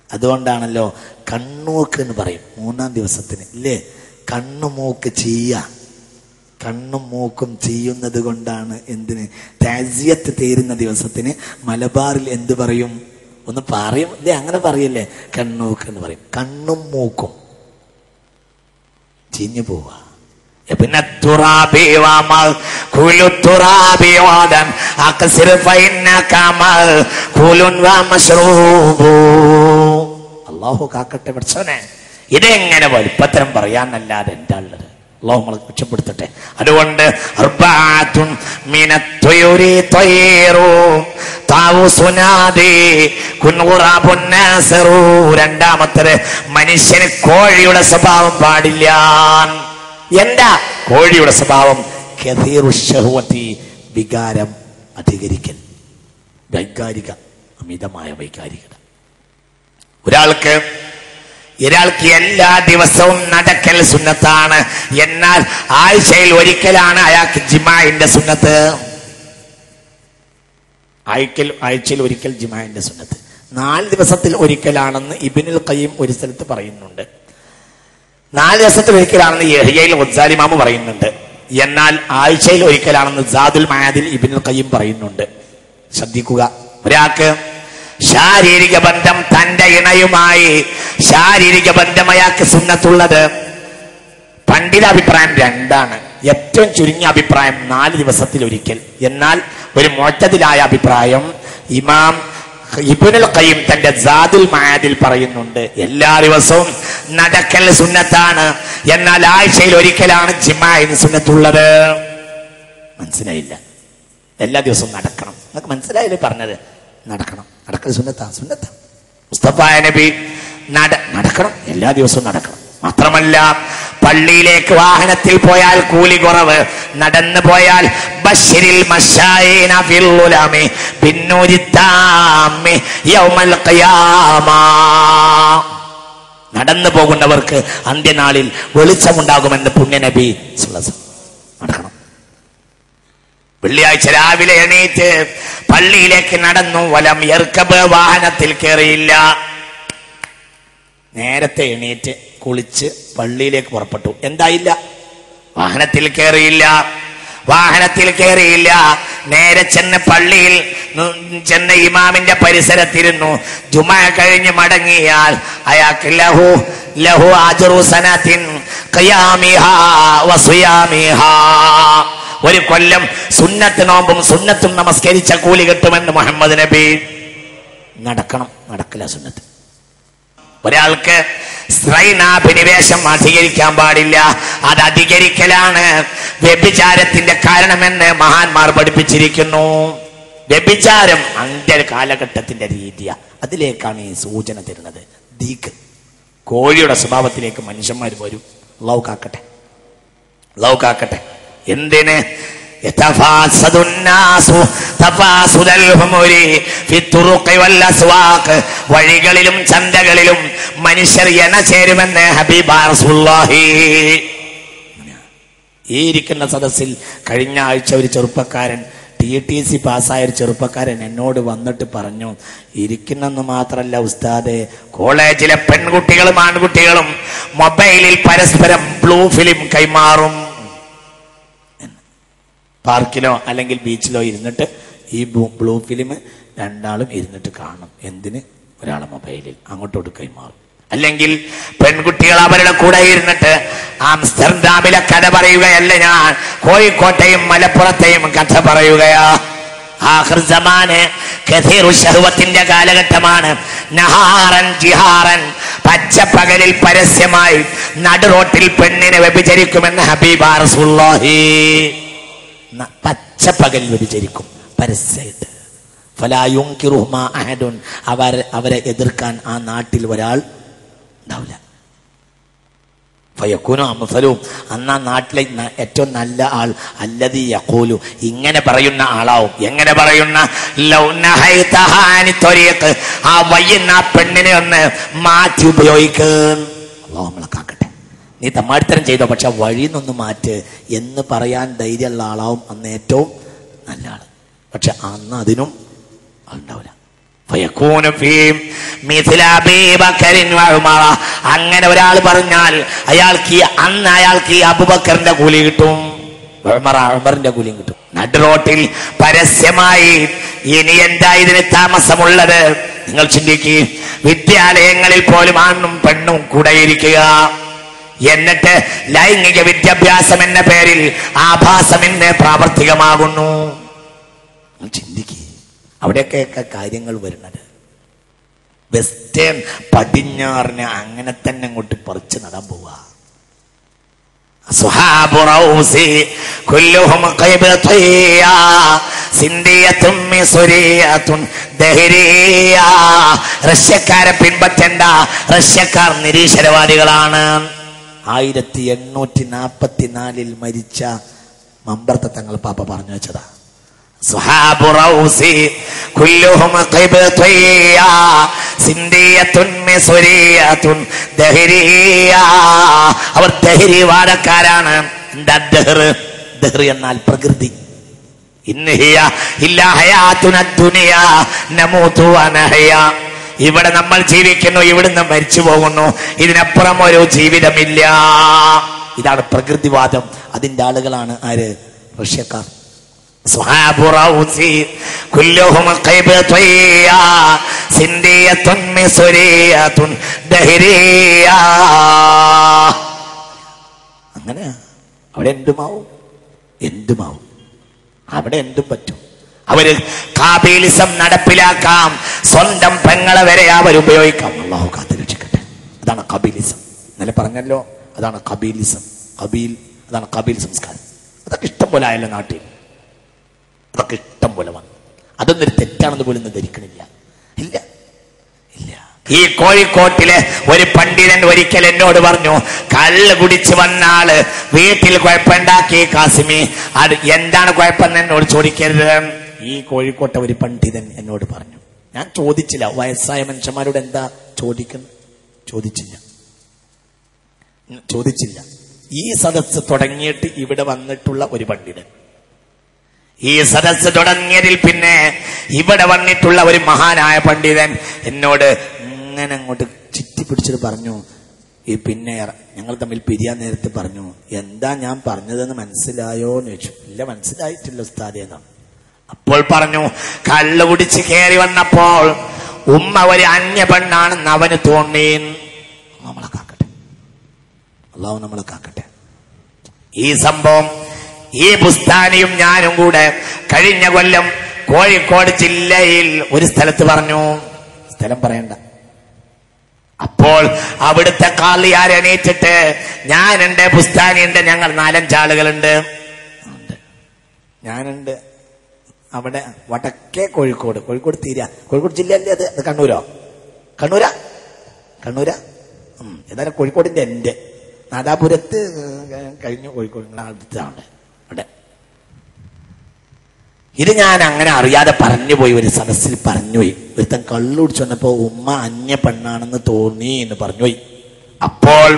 അതുകൊണ്ടാണല്ലോ കണ്ണൂക്ക് എന്ന് പറയും 3-ാം ദിവസത്തിന്, ഇല്ലേ? കണ്ണുമൂക്ക് കണ്ണും മൂക്കും ചെയ്യുന്നത് കൊണ്ടാണ്. എന്തിന്? താസിയത്ത് തീരുന്ന ദിവസത്തിന് മലബാറിൽ എന്ത് പറയും? ഒന്ന് പറയും, ഇല്ലേ? അങ്ങനെ പറയല്ലേ? കണ്ണൂക്ക് എന്ന് പറയും. കണ്ണും മൂക്കും ചീഞ്ഞു പോവാ. അല്ലാഹു കാക്കട്ടെ. പഠിച്ചവനെ, ഇതെങ്ങനെ വലിപ്പത്തരം പറയാനല്ലാതെ എന്താ ഉള്ളത്? അല്ലാഹു നമ്മളെ രക്ഷപ്പെടുത്തട്ടെ. അതുകൊണ്ട് രണ്ടാമത്തത്, മനുഷ്യന് കോഴിയുടെ സ്വഭാവം പാടില്ല. എന്താ കോഴിയുടെ സ്വഭാവം? വികാരം അധികരിക്കൽ, അമിതമായ വൈകാരികത. ഒരാൾക്ക് എല്ലാ ദിവസവും നടക്കൽ സുന്നത്താണ്. എന്നാൽ ആഴ്ചയിൽ ഒരിക്കലാണ് അയാൾക്ക് ജിമാഇന്റെ സുന്നത്ത്. ആഴ്ചയിൽ ഒരിക്കൽ ജിമാഇന്റെ സുന്നത്ത്. 4 ദിവസത്തിൽ ഒരിക്കലാണെന്ന് ഇബ്നുൽ ഖയ്യിം ഒരു സ്ഥലത്ത് പറയുന്നുണ്ട്. 4 ദിവസത്തിൽ ഒരിക്കലാണെന്ന് യഹ്യയിൽ ഗസാലി ഇമാം പറയുന്നുണ്ട്. എന്നാൽ ആഴ്ചയിൽ ഒരിക്കലാണെന്ന് സാദുൽ മആദിൽ ഇബ്നുൽ ഖയ്യിം പറയുന്നുണ്ട്. ശ്രദ്ധിക്കുക. ഒരാൾക്ക് ശാരീരിക ബന്ധം, തന്റെ ഇണയുമായി ശാരീരിക ബന്ധം അയാൾക്ക് സുന്നത്തുള്ളത്. പണ്ഡിത അഭിപ്രായം 2ആണ്. ഏറ്റവും ചുരുങ്ങിയ അഭിപ്രായം 4 ദിവസത്തിൽ ഒരിക്കൽ. എന്നാൽ ഒരു മുഅ്തദിലായ അഭിപ്രായം ഇമാം ഇബ്നുൽ ഖയ്യിം തന്റെ സാദുൽ മആദിൽ പറയുന്നുണ്ട്, എല്ലാ ദിവസവും നടക്കൽ സുന്നത്താണ്. എന്നാൽ ആഴ്ചയിൽ ഒരിക്കലാണ് ജിമാഇന് സുന്നത്തുള്ളത്. മനസ്സിലായില്ല? എല്ലാ ദിവസവും നടക്കണം. നിങ്ങൾക്ക് മനസ്സിലായില്ലേ പറഞ്ഞത്? നടക്കണം. നടക്കൽ സുന്നത്താ. മുസ്തഫ നബി നടക്കണം. എല്ലാ ദിവസവും നടക്കണം. മാത്രമല്ല, പള്ളിയിലേക്ക് വാഹനത്തിൽ പോയാൽ കൂലി കുറവ്. നടന്നു പോയാൽ ബശ്ശിരിൽ മശായിന ഫിൽ ഉലമി ബിന്നൂരി താമി യൗമൽ ഖിയാമ, നടന്നു പോകുന്നവർക്ക് അന്ത്യനാളിൽ വെളിച്ചമുണ്ടാകുമെന്ന് പുണ്യനബി നടക്കണം. വെള്ളിയാഴ്ച രാവിലെ എണീറ്റ് പള്ളിയിലേക്ക് നടന്നു. വലം യർക്കബ്, വാഹനത്തിൽ കയറിയില്ല. നേരത്തെ എണീറ്റ് കുളിച്ച് പള്ളിയിലേക്ക് പുറപ്പെട്ടു. എന്തായില്ല? വാഹനത്തിൽ കയറിയില്ല. നേരെ ചെന്ന് പള്ളിയിൽ ചെന്ന് ഇമാമിന്റെ പരിസരത്തിരുന്നു. ജുമാ കഴിഞ്ഞ് മടങ്ങിയാൽ അയാൾക്ക് ലഹു അജ്റു സനത്തിൻ ഖിയാമിഹാ വസിയാമിഹാ, 1 കൊല്ലം സുന്നത്ത് നോമ്പും സുന്നത്തും നമസ്കരിച്ച കൂലി കിട്ടുമെന്ന് മുഹമ്മദ് നബി. നടക്കണം. നടക്കില്ല സുന്നത്ത്. ഒരാൾക്ക് സ്ത്രൈനാഭിനിവേശം അധികരിക്കാൻ പാടില്ല. അത് അധികരിക്കലാണ് വ്യഭിചാരത്തിന്റെ കാരണമെന്ന് മഹാന്മാർ പഠിപ്പിച്ചിരിക്കുന്നു. വ്യഭിചാരം അന്ത്യ കാലഘട്ടത്തിന്റെ രീതിയാ. അതിലേക്കാണ് ഈ സൂചന തരുന്നത്. ദീക്ക് കോഴിയുടെ സ്വഭാവത്തിലേക്ക് മനുഷ്യന്മാർ വരും. അല്ലാഹു കാക്കട്ടെ, അല്ലാഹു കാക്കട്ടെ. എന്തിന്? വഴികളിലും ചന്തകളിലും മനുഷ്യർ എണ ചേരുമെന്ന് ഹബീബ് റസൂലുള്ളാഹി. ഈ ഇരിക്കുന്ന സദസ്സിൽ കഴിഞ്ഞ ആഴ്ച ഒരു ചെറുപ്പക്കാരൻ, TTC പാസ്സായ ഒരു ചെറുപ്പക്കാരൻ എന്നോട് വന്നിട്ട് പറഞ്ഞു, ഇരിക്കുന്നെന്ന് മാത്രല്ല ഉസ്താദെ, കോളേജിലെ പെൺകുട്ടികളും ആൺകുട്ടികളും മൊബൈലിൽ പരസ്പരം ബ്ലൂ ഫിലിം കൈമാറും. പാർക്കിലോ അല്ലെങ്കിൽ ബീച്ചിലോ ഇരുന്നിട്ട് ഈ ബ്ലൂ ഫിലിം രണ്ടാളും ഇരുന്നിട്ട് കാണും. എന്തിന്? ഒരാളെ മൊബൈലിൽ അങ്ങോട്ടോട്ട് കൈമാറും. അല്ലെങ്കിൽ പെൺകുട്ടികൾ അവരുടെ കൂടെ ഇരുന്നിട്ട് ആംസ്റ്റർഡാമിലെ കഥ പറയുകയല്ല ഞാൻ, കോഴിക്കോട്ടെയും മലപ്പുറത്തെയും കഥ പറയുകയാ. ആഖിർ സമാന് കഥീറു ശഹ്വത്തിന്റെ കാലഘട്ടമാണ്. നഹാറൻ ജിഹാറൻ, പച്ചപ്പകലിൽ പരസ്യമായി നടുറോട്ടിൽ പെണ്ണിനെ വ്യഭിചരിക്കുമെന്ന് ഹബീബ് റസൂലുള്ളാഹി. പച്ചപ്പകലിൽ വ്യഭിചരിക്കും പരസ്യമായിട്ട്. ഫലാ യുൻകിറുഹുമാ അഹദുൻ, അവരെ എതിർക്കാൻ ആ നാട്ടിൽ ഒരാൾ ഉണ്ടാവില്ല. ഫയകൂനു അംസലു, അന്നാ നാട്ടിലെ ഏറ്റവും നല്ല ആൾ അല്ലദീ യഖൂലു, ഇങ്ങനെ പറയുന്ന ആളാവും. എങ്ങനെ പറയുന്ന? ലൗ നഹൈതഹാനി ത്വരീഖ്, ആ വയ്യുന്ന പെണ്ണിനെ ഒന്ന് മാറ്റി ഉപയോഗിക്കാൻ. അല്ലാഹു നമ്മളെ കാക്കട്ടെ. നീ തമ്മാടിത്തരം ചെയ്തോ, പക്ഷെ വഴിയിൽ നിന്നൊന്ന് മാറ്റ് എന്ന് പറയാൻ ധൈര്യമുള്ള ആളാവും അന്ന് ഏറ്റവും നല്ല ആൾ. പക്ഷെ അന്ന് അതിനും ഉണ്ടാവില്ല. അങ്ങനെ ഒരാൾ പറഞ്ഞാൽ അയാൾക്ക് ഈ അബൂബക്കറിന്റെ കൂലി കിട്ടും, ഉമറിന്റെ കൂലിയും കിട്ടും. നടുറോട്ടിൽ പരസ്യമായി. ഇനി എന്താ ഇതിന് താമസമുള്ളത്? നിങ്ങൾ ചിന്തിക്കുക. വിദ്യാലയങ്ങളിൽ പോലും ആണും പെണ്ണും കൂടെയിരിക്കുക. എന്നിട്ട് ലൈംഗിക വിദ്യാഭ്യാസം എന്ന പേരിൽ ആഭാസം ഇന്ന് പ്രാവർത്തികമാകുന്നു. ചിന്തിക്കുക. അവിടെയൊക്കെ കാര്യങ്ങൾ വരുന്നത്. വെസ്റ്റേൺ പടിഞ്ഞാറിനെ അങ്ങനെ തന്നെ അങ്ങോട്ട് പറിച്ചു നടാൻ പോവാ. റഷ്യക്കാരെ പിൻപറ്റണ്ട. റഷ്യക്കാർ നിരീശ്വരവാദികളാണ്. 1844 മരിച്ച മമ്പർത്ത തങ്ങൾ പാപ്പ പറഞ്ഞു വെച്ചതാ. അവർ ദഹ്രിവാദക്കാരാണ്. ദഹ്ർ എന്നാൽ പ്രകൃതി. ഇവിടെ നമ്മൾ ജീവിക്കുന്നു, ഇവിടുന്ന് മരിച്ചു പോകുന്നു, ഇതിനപ്പുറം ഒരു ജീവിതമില്ല. ഇതാണ് പ്രകൃതിവാദം. അതിന്റെ ആളുകളാണ് ആര്? റഷ്യക്കാർ. അങ്ങനെ അവിടെ എന്തുമാവും അവിടെ എന്തും പറ്റും. അവര് കാബീലിസം നടപ്പിലാക്കാം. സ്വന്തം പെങ്ങളെ വരെ അവരുപയോഗിക്കാം. അല്ലാഹു കാത്ത് രക്ഷിക്കട്ടെ. അതാണ് കബീലിസം. ഇന്നലെ പറഞ്ഞല്ലോ, അതാണ് കബീലിസം. അതാണ് കബീൽ സംസ്കാരം. അതൊക്കെ ഇഷ്ടം പോലെ ആയല്ലോ നാട്ടിൽ. അതൊക്കെ ഇഷ്ടം പോലെ വന്നു. അതൊന്നും ഒരു തെറ്റാണെന്ന് പോലും ധരിക്കണില്ല. ഇല്ല. ഈ കോഴിക്കോട്ടിലെ ഒരു പണ്ഡിതൻ ഒരിക്കൽ എന്നോട് പറഞ്ഞു, കള്ള് കുടിച്ച് വന്ന ആള് വീട്ടിൽ കുഴപ്പമുണ്ടാക്കി കാസിമി, അത് എന്താണ് കുഴപ്പമെന്ന് എന്നോട് ചോദിക്കരുത്. ഈ കോഴിക്കോട്ടെ ഒരു പണ്ഡിതൻ എന്നോട് പറഞ്ഞു. ഞാൻ ചോദിച്ചില്ല. വയസ്സായ മനുഷ്യന്മാരോട് എന്താ ചോദിക്കുന്നത്? ചോദിച്ചില്ല. ഈ സദസ്സ് തുടങ്ങിയിട്ട് ഇവിടെ വന്നിട്ടുള്ള ഒരു പണ്ഡിതൻ, ഈ സദസ്സ് തുടങ്ങിയതിൽ പിന്നെ ഇവിടെ വന്നിട്ടുള്ള ഒരു മഹാനായ പണ്ഡിതൻ എന്നോട് ഇങ്ങനെ അങ്ങോട്ട് ചുറ്റിപ്പിടിച്ചിട്ട് പറഞ്ഞു, ഈ പിന്നെ ഞങ്ങൾ തമ്മിൽ പിരിയാൻ നേരത്തെ പറഞ്ഞു, എന്താ ഞാൻ പറഞ്ഞതെന്ന് മനസ്സിലായോ എന്ന് ചോദിച്ചു. ഇല്ല, മനസ്സിലായിട്ടില്ല ഉസ്താദേ എന്നാണ്. അപ്പോൾ പറഞ്ഞു, കള്ളു കുടിച്ച് കയറി വന്നപ്പോൾ ഉമ്മ ഒരു അന്യ പെണ്ണാണെന്ന് അവന് തോന്നി. നമ്മളെ കാക്കട്ടെ, അള്ളാഹു നമ്മളെ കാക്കട്ടെ. ഈ സംഭവം ഈ ബുസ്താനിയും ഞാനും കൂടെ കഴിഞ്ഞ കൊല്ലം കോഴിക്കോട് ജില്ലയിൽ ഒരു സ്ഥലത്ത് പറഞ്ഞു. സ്ഥലം പറയണ്ട. അപ്പോൾ അവിടുത്തെ കാളിയാർ എണീറ്റിട്ട്, ഞാനുണ്ട്, ബുസ്താനിയുണ്ട്, ഞങ്ങൾ 4-5 ആളുകളുണ്ട്, ഞാനുണ്ട് അവിടെ വടക്കേ കോഴിക്കോട്, കോഴിക്കോട് തീരാ, കോഴിക്കോട് ജില്ലയല്ലേ അത്? അത് കണ്ണൂരാ ഏതായാലും കോഴിക്കോടിന്റെ എന്റെ നാദാപുരത്ത് കഴിഞ്ഞു, കോഴിക്കോട് അടുത്താണ് അവിടെ. ഇത് ഞാൻ അങ്ങനെ അറിയാതെ പറഞ്ഞുപോയി, ഒരു സദസ്സിൽ പറഞ്ഞുപോയി. ഒരുത്തൻ കള്ളുടിച്ചു വന്നപ്പോ ഉമ്മ അന്യ പെണ്ണാണെന്ന് തോന്നി എന്ന് പറഞ്ഞുപോയി. അപ്പോൾ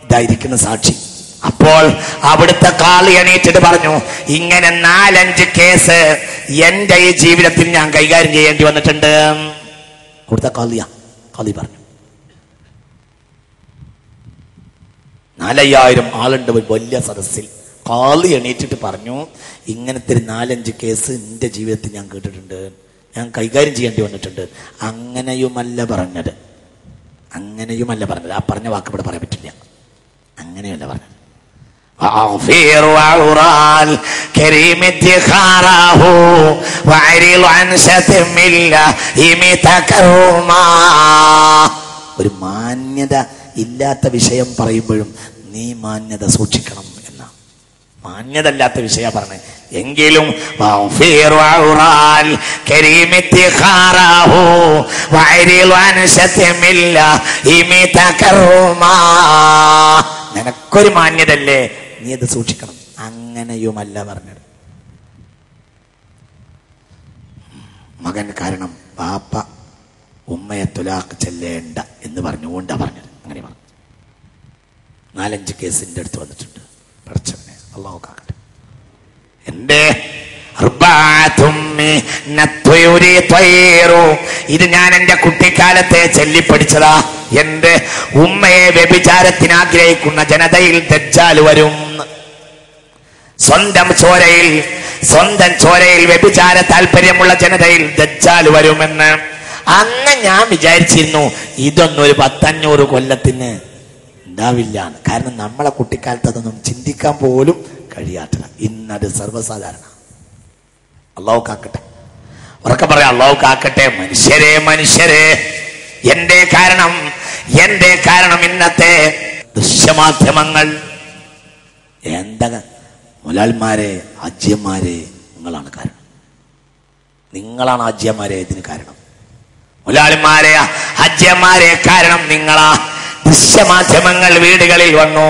ഇതായിരിക്കുന്ന സാക്ഷി. അപ്പോൾ അവിടുത്തെ കാളി എണീറ്റിട്ട് പറഞ്ഞു, ഇങ്ങനെ 4-5 കേസ് എന്റെ ഈ ജീവിതത്തിൽ ഞാൻ കൈകാര്യം ചെയ്യേണ്ടി വന്നിട്ടുണ്ട്. അവിടുത്തെ കാളി പറഞ്ഞു. 4000 ആളുണ്ട് ഒരു വലിയ സദസ്സിൽ. കാളി എണീറ്റിട്ട് പറഞ്ഞു, ഇങ്ങനത്തെ 4-5 കേസ് എന്റെ ജീവിതത്തിൽ ഞാൻ കേട്ടിട്ടുണ്ട്, ഞാൻ കൈകാര്യം ചെയ്യേണ്ടി വന്നിട്ടുണ്ട്. അങ്ങനെയുമല്ല പറഞ്ഞത്. ആ പറഞ്ഞ വാക്ക് ഇവിടെ പറയാൻ പറ്റില്ല. അങ്ങനെയല്ല പറഞ്ഞത്. ഒരു മാന്യത ഇല്ലാത്ത വിഷയം പറയുമ്പോഴും നീ മാന്യത സൂക്ഷിക്കണം എന്ന. മാന്യത അല്ലാത്ത വിഷയ പറഞ്ഞേ എങ്കിലും നിനക്കൊരു മാന്യതല്ലേ, നീ അത് സൂക്ഷിക്കണം. അങ്ങനെയുമല്ല പറഞ്ഞത് മകൻ. കാരണം പാപ്പ ഉമ്മയെ തുലാഖ് ചെല്ലേണ്ട എന്ന് പറഞ്ഞുകൊണ്ടാ പറഞ്ഞത്. അങ്ങനെ പറഞ്ഞു. 4-5 കേസിന്റെ അടുത്ത് വന്നിട്ടുണ്ട്. പഠിച്ചവനെ അല്ലാഹു കാക്കട്ടെ. എന്റെ ഇത് ഞാൻ എന്റെ കുട്ടിക്കാലത്തെ ചൊല്ലിപ്പടിച്ചതാ. എന്റെ ഉമ്മയെ വ്യഭിചാരത്തിന് ആഗ്രഹിക്കുന്ന ജനതയിൽ ദജ്ജാൽ വരും. സ്വന്തം ചോരയിൽ വ്യഭിചാര താല്പര്യമുള്ള ജനതയിൽ ദജ്ജാൽ വരുമെന്ന് അന്ന് ഞാൻ വിചാരിച്ചിരുന്നു. ഇതൊന്നും ഒരു 10-500 കൊല്ലത്തിന് ഉണ്ടാവില്ല. കാരണം നമ്മളെ കുട്ടിക്കാലത്ത് അതൊന്നും ചിന്തിക്കാൻ പോലും കഴിയാത്തത്. ഇന്നത് സർവ്വസാധാരണ. അല്ലാഹു കാക്കട്ടെ. ഉറക്കെ പറയാം, അല്ലാഹു കാക്കട്ടെ. മനുഷ്യരെ എന്റെ കാരണം ഇന്നത്തെ ദൃശ്യമാധ്യമങ്ങൾ. എന്താ മുലാൽമാരെ, ആജ്യന്മാരെ, നിങ്ങളാണ് കാരണം. നിങ്ങളാണ് ആജ്യന്മാരെ ഇതിന് കാരണം. മുലാൽമാരെ, ആജ്യന്മാരെ കാരണം നിങ്ങളാ. ദൃശ്യമാധ്യമങ്ങൾ വീടുകളിൽ വന്നു.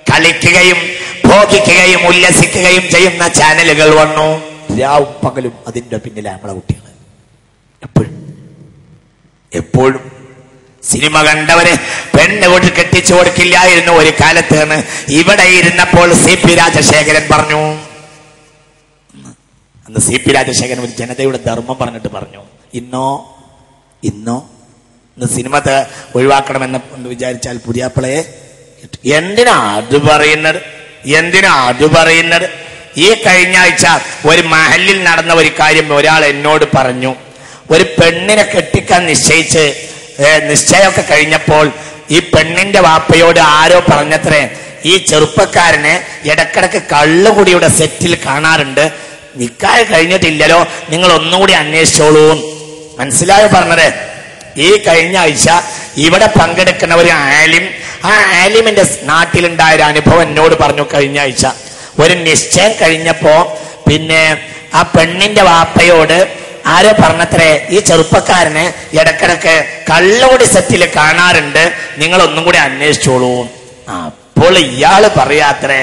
കളിക്കുകയും ഭോഗിക്കുകയും ഉല്ലസിക്കുകയും ചെയ്യുന്ന ചാനലുകൾ വന്നു. രാവും പകലും അതിന്റെ പിന്നിലാണ് നമ്മളെ കുട്ടികൾ. എപ്പോഴും സിനിമ കണ്ടവര് പെണ്ണ് കൊണ്ട് കെട്ടിച്ചു കൊടുക്കില്ലായിരുന്നു ഒരു കാലത്ത് എന്ന് ഇവിടെ ഇരുന്നപ്പോൾ CP രാജശേഖരൻ പറഞ്ഞു. അന്ന് CP രാജശേഖരൻ ഒരു ജനതയുടെ ധർമ്മം പറഞ്ഞിട്ട് പറഞ്ഞു, ഇന്നോ ഇന്ന് സിനിമ ഒഴിവാക്കണമെന്ന് വിചാരിച്ചാൽ പുതിയാപ്പിളയെ. എന്തിനാ അത് പറയുന്നത്? ഈ കഴിഞ്ഞ ആഴ്ച ഒരു മഹലിൽ നടന്ന ഒരു കാര്യം ഒരാൾ എന്നോട് പറഞ്ഞു. ഒരു പെണ്ണിനെ കെട്ടിക്കാൻ നിശ്ചയമൊക്കെ കഴിഞ്ഞപ്പോൾ ഈ പെണ്ണിന്റെ വാപ്പയോട് ആരോ പറഞ്ഞത്രേ, ഈ ചെറുപ്പക്കാരനെ ഇടക്കിടക്ക് കള്ളുകുടിയുടെ സെറ്റിൽ കാണാറുണ്ട്, നിക്കാഹ് കഴിഞ്ഞിട്ടില്ലല്ലോ, നിങ്ങൾ ഒന്നുകൂടി അന്വേഷിച്ചോളൂ. മനസ്സിലായോ പറഞ്ഞത്? ഈ കഴിഞ്ഞ ആഴ്ച ഇവിടെ പങ്കെടുക്കുന്ന ഒരു ആലിം, ആ ആലിമിന്റെ നാട്ടിലുണ്ടായ ഒരു അനുഭവം എന്നോട് പറഞ്ഞു. കഴിഞ്ഞ ആഴ്ച ഒരു നിശ്ചയം കഴിഞ്ഞപ്പോ പിന്നെ ആ പെണ്ണിന്റെ വാപ്പയോട് ആരോ പറഞ്ഞത്രേ, ഈ ചെറുപ്പക്കാരനെ ഇടക്കിടക്ക് കള്ളുകുടി സെറ്റിൽ കാണാറുണ്ട്, നിങ്ങൾ ഒന്നും കൂടി അന്വേഷിച്ചോളൂ. അപ്പോൾ ഇയാള് പറയാത്രേ,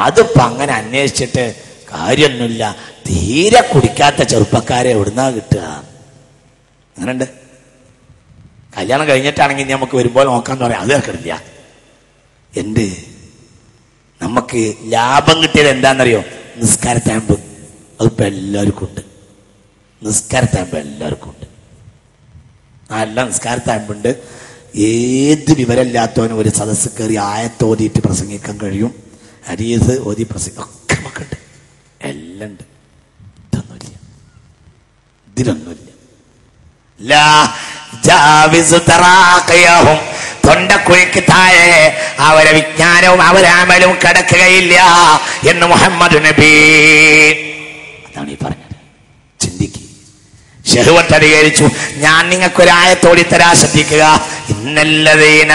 അതിപ്പോ അങ്ങനെ അന്വേഷിച്ചിട്ട് കാര്യമൊന്നുമില്ല, തീരെ കുടിക്കാത്ത ചെറുപ്പക്കാരെ എവിടുന്നാ കിട്ടുക? അങ്ങനെയുണ്ട്. കല്യാണം കഴിഞ്ഞിട്ടാണെങ്കിൽ നമുക്ക് വരുമ്പോൾ നോക്കാന്ന് പറയാം, അത് കേൾക്കണില്ല. നമുക്ക് ലാഭം കിട്ടിയത് എന്താണെന്നറിയോ? നിസ്കാരത്താമ്പ്. അതിപ്പോ എല്ലാവർക്കും ഉണ്ട്. നിസ്കാരത്താമ്പ് എല്ലാവർക്കും ഉണ്ട്. നല്ല നിസ്കാരത്താമ്പുണ്ട്. ഏത് വിവരമില്ലാത്തവനും ഒരു സദസ്സ് കയറി ആയത്തോതിയിട്ട് പ്രസംഗിക്കാൻ കഴിയും. ഹദീസ് ഓതി പ്രസംഗം ഒക്കെ നമുക്കുണ്ട്. എല്ലാം ഉണ്ട്. ഇതിലൊന്നുമില്ല. തൊണ്ടക്കുഴിക്ക് താഴെ അവരെ വിജ്ഞാനവും അവരാമലും കടക്കുകയില്ല എന്ന് മുഹമ്മദ് നബി. അതാണ് ഈ പറഞ്ഞത്. ചിന്തിക്കുക. ഷഹ്വത്ത് അധികരിച്ചു. ഞാൻ നിങ്ങൾക്കൊരായത്തോടി തരാ, ശ്രദ്ധിക്കുക. ഇന്നല്ലദീന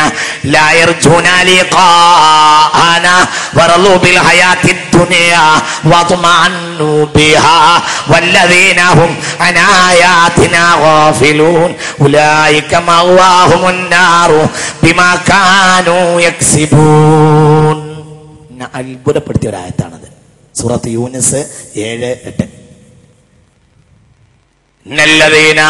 ലാ യർജൂന ലിഖാഅനാ വറളൂ ബിൽ ഹയാത്തിദ് ദുനിയാ വത്മഅന്നു ബിഹാ വല്ലദീന ഹും അൻ ആയാതിനാ ഗാഫിലൂൻ ഉലൈക മഅവാഹുമുൻ നാറു ബിമാ കാനൂ യക്സിബൂൻ. അത്ഭുതപ്പെടുത്തിയ ഒരു ആയത്താണത്. സൂറത്ത് യൂനുസ് 7-8. ഇന്നല്ലദീന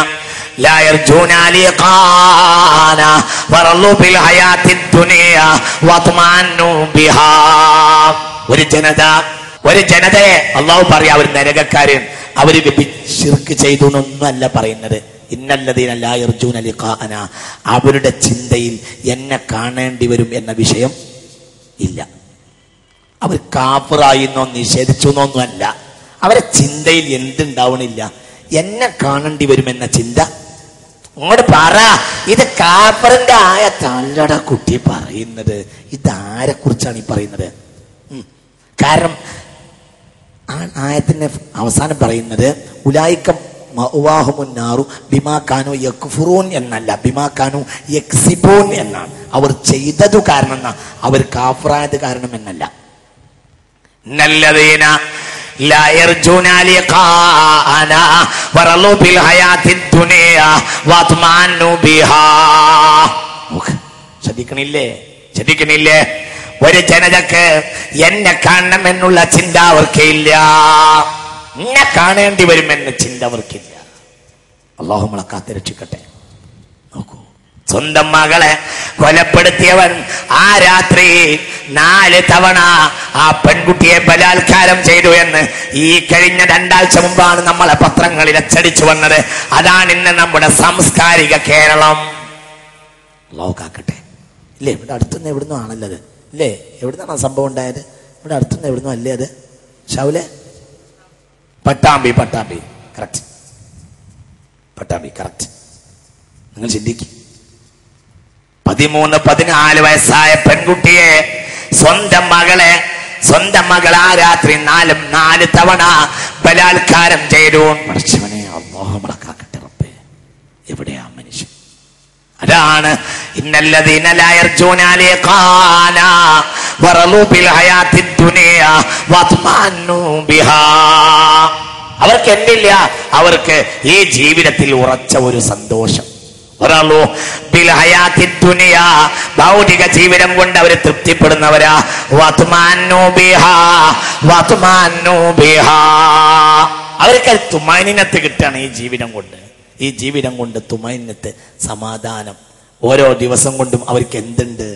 ലാ യർജൂന ലിഖാഅനാ വറളൂ ബിൽ ഹയാത്തിദ് ദുനിയാ വത്മഅന്നു ബിഹാ. ഒരു ജനതയെ അല്ലാഹു പറയാ അവർ നരകക്കാരൻ, അവര് ശിർക്ക് ചെയ്തു എന്നൊന്നുമല്ല പറയുന്നത്. ഇന്നല്ലദീന ലാ യർജൂന ലിഖാഅനാ, അവരുടെ ചിന്തയിൽ എന്നെ കാണേണ്ടി വരും എന്ന വിഷയം ഇല്ല. അവർ കാഫിറായിന്നോ നിഷേധിച്ചു എന്നൊന്നുമല്ല, അവരെ ചിന്തയിൽ എന്തുണ്ടാവണില്ല, എന്നെ കാണേണ്ടി വരുമെന്ന ചിന്ത. അങ്ങോട്ട് പറ, ഇത് കാഫറിന്റെ ആയത്തല്ലട കുട്ടി പറയുന്നത്. ഇതാരെ കുറിച്ചാണ് ഈ പറയുന്നത്? കാരണം ആ ആയത്തിന്റെ അവസാനം പറയുന്നത് ഉലൈക മഅവാഹുമുൻ നാറു ബിമാ കാനൂ യക്ഫുറൂൻ എന്നല്ല, ബിമാ കാനൂ യക്സിബൂൻ എന്നാണ്. അവർ ചെയ്തതു കാരണം, അവർ കാഫിറായത് കാരണം എന്നല്ല. ഇന്നല്ലദീന ലാ യർജൂന ലിഖാഅനാ വറളൂ ബിൽ ഹയാത്തിദ് ദുനിയാ വത്മഅന്നു ബിഹാ. ശ്രദ്ധിക്കണില്ലേ? ഒരു ജനതക്ക് എന്നെ കാണണം എന്നുള്ള ചിന്ത അവർക്കില്ല, എന്നെ കാണേണ്ടി വരുമെന്ന ചിന്ത അവർക്കില്ല. അല്ലാഹു നമ്മളെ കാത്തുരക്ഷിക്കട്ടെ. നോക്കൂ, സ്വന്തം മകളെ കൊലപ്പെടുത്തിയവൻ ആ രാത്രി 4 തവണ ആ പെൺകുട്ടിയെ ബലാത്കാരം ചെയ്തു എന്ന് ഈ കഴിഞ്ഞ 2 ആഴ്ച മുമ്പാണ് നമ്മളെ പത്രങ്ങളിൽ അച്ചടിച്ചു വന്നത്. അതാണ് ഇന്ന് നമ്മുടെ സാംസ്കാരിക കേരളം. അല്ലാഹു കാക്കട്ടെ. ഇല്ലേ, ഇവിടെ അടുത്തുനിന്ന് എവിടുന്നോ ആണല്ലത്, ഇല്ലേ? എവിടുന്നാണ് ആ സംഭവം ഉണ്ടായത്? ഇവിടെ അടുത്തുനിന്ന് എവിടുന്നോ അല്ലേ അത്? ഷൗലെ, പട്ടാമ്പി കറക്റ്റ്, പട്ടാമ്പി കറക്റ്റ്. നിങ്ങൾ ചിന്തിക്കും, 13-14 വയസ്സായ പെൺകുട്ടിയെ സ്വന്തം മകൾ ആ രാത്രി 4 തവണ ബലാത്കാരം ചെയ്തു. മനുഷ്യനെ അല്ലാഹു മറക്കാക്കട്ടെ റബ്ബേ, എവിടെയാ മനുഷ്യൻ? അതാണ് ഇന്നല്ലദീന ലാ യർജൂന ലിഖാഅനാ വറളൂ ബിൽ ഹയാത്തിദ് ദുനിയാ വത്മഅന്നു ബിഹാ. അവർക്ക് എന്തില്ല? അവർക്ക് ഈ ജീവിതത്തിൽ ഉറച്ച ഒരു സന്തോഷം. വറളൂ ബിൽ ഹയാത്തിദ് ദുനിയാ, ഭൗതിക ജീവിതം കൊണ്ട് അവർ തൃപ്തിപ്പെടുന്നവരാ. വത്മഅന്നു ബിഹാ, അവർക്ക് തുമൈനത്ത് കിട്ടാണ് ഈ ജീവിതം കൊണ്ട് തുമൈനത്ത്, സമാധാനം. ഓരോ ദിവസം കൊണ്ടും അവർക്ക് എന്തുണ്ട്?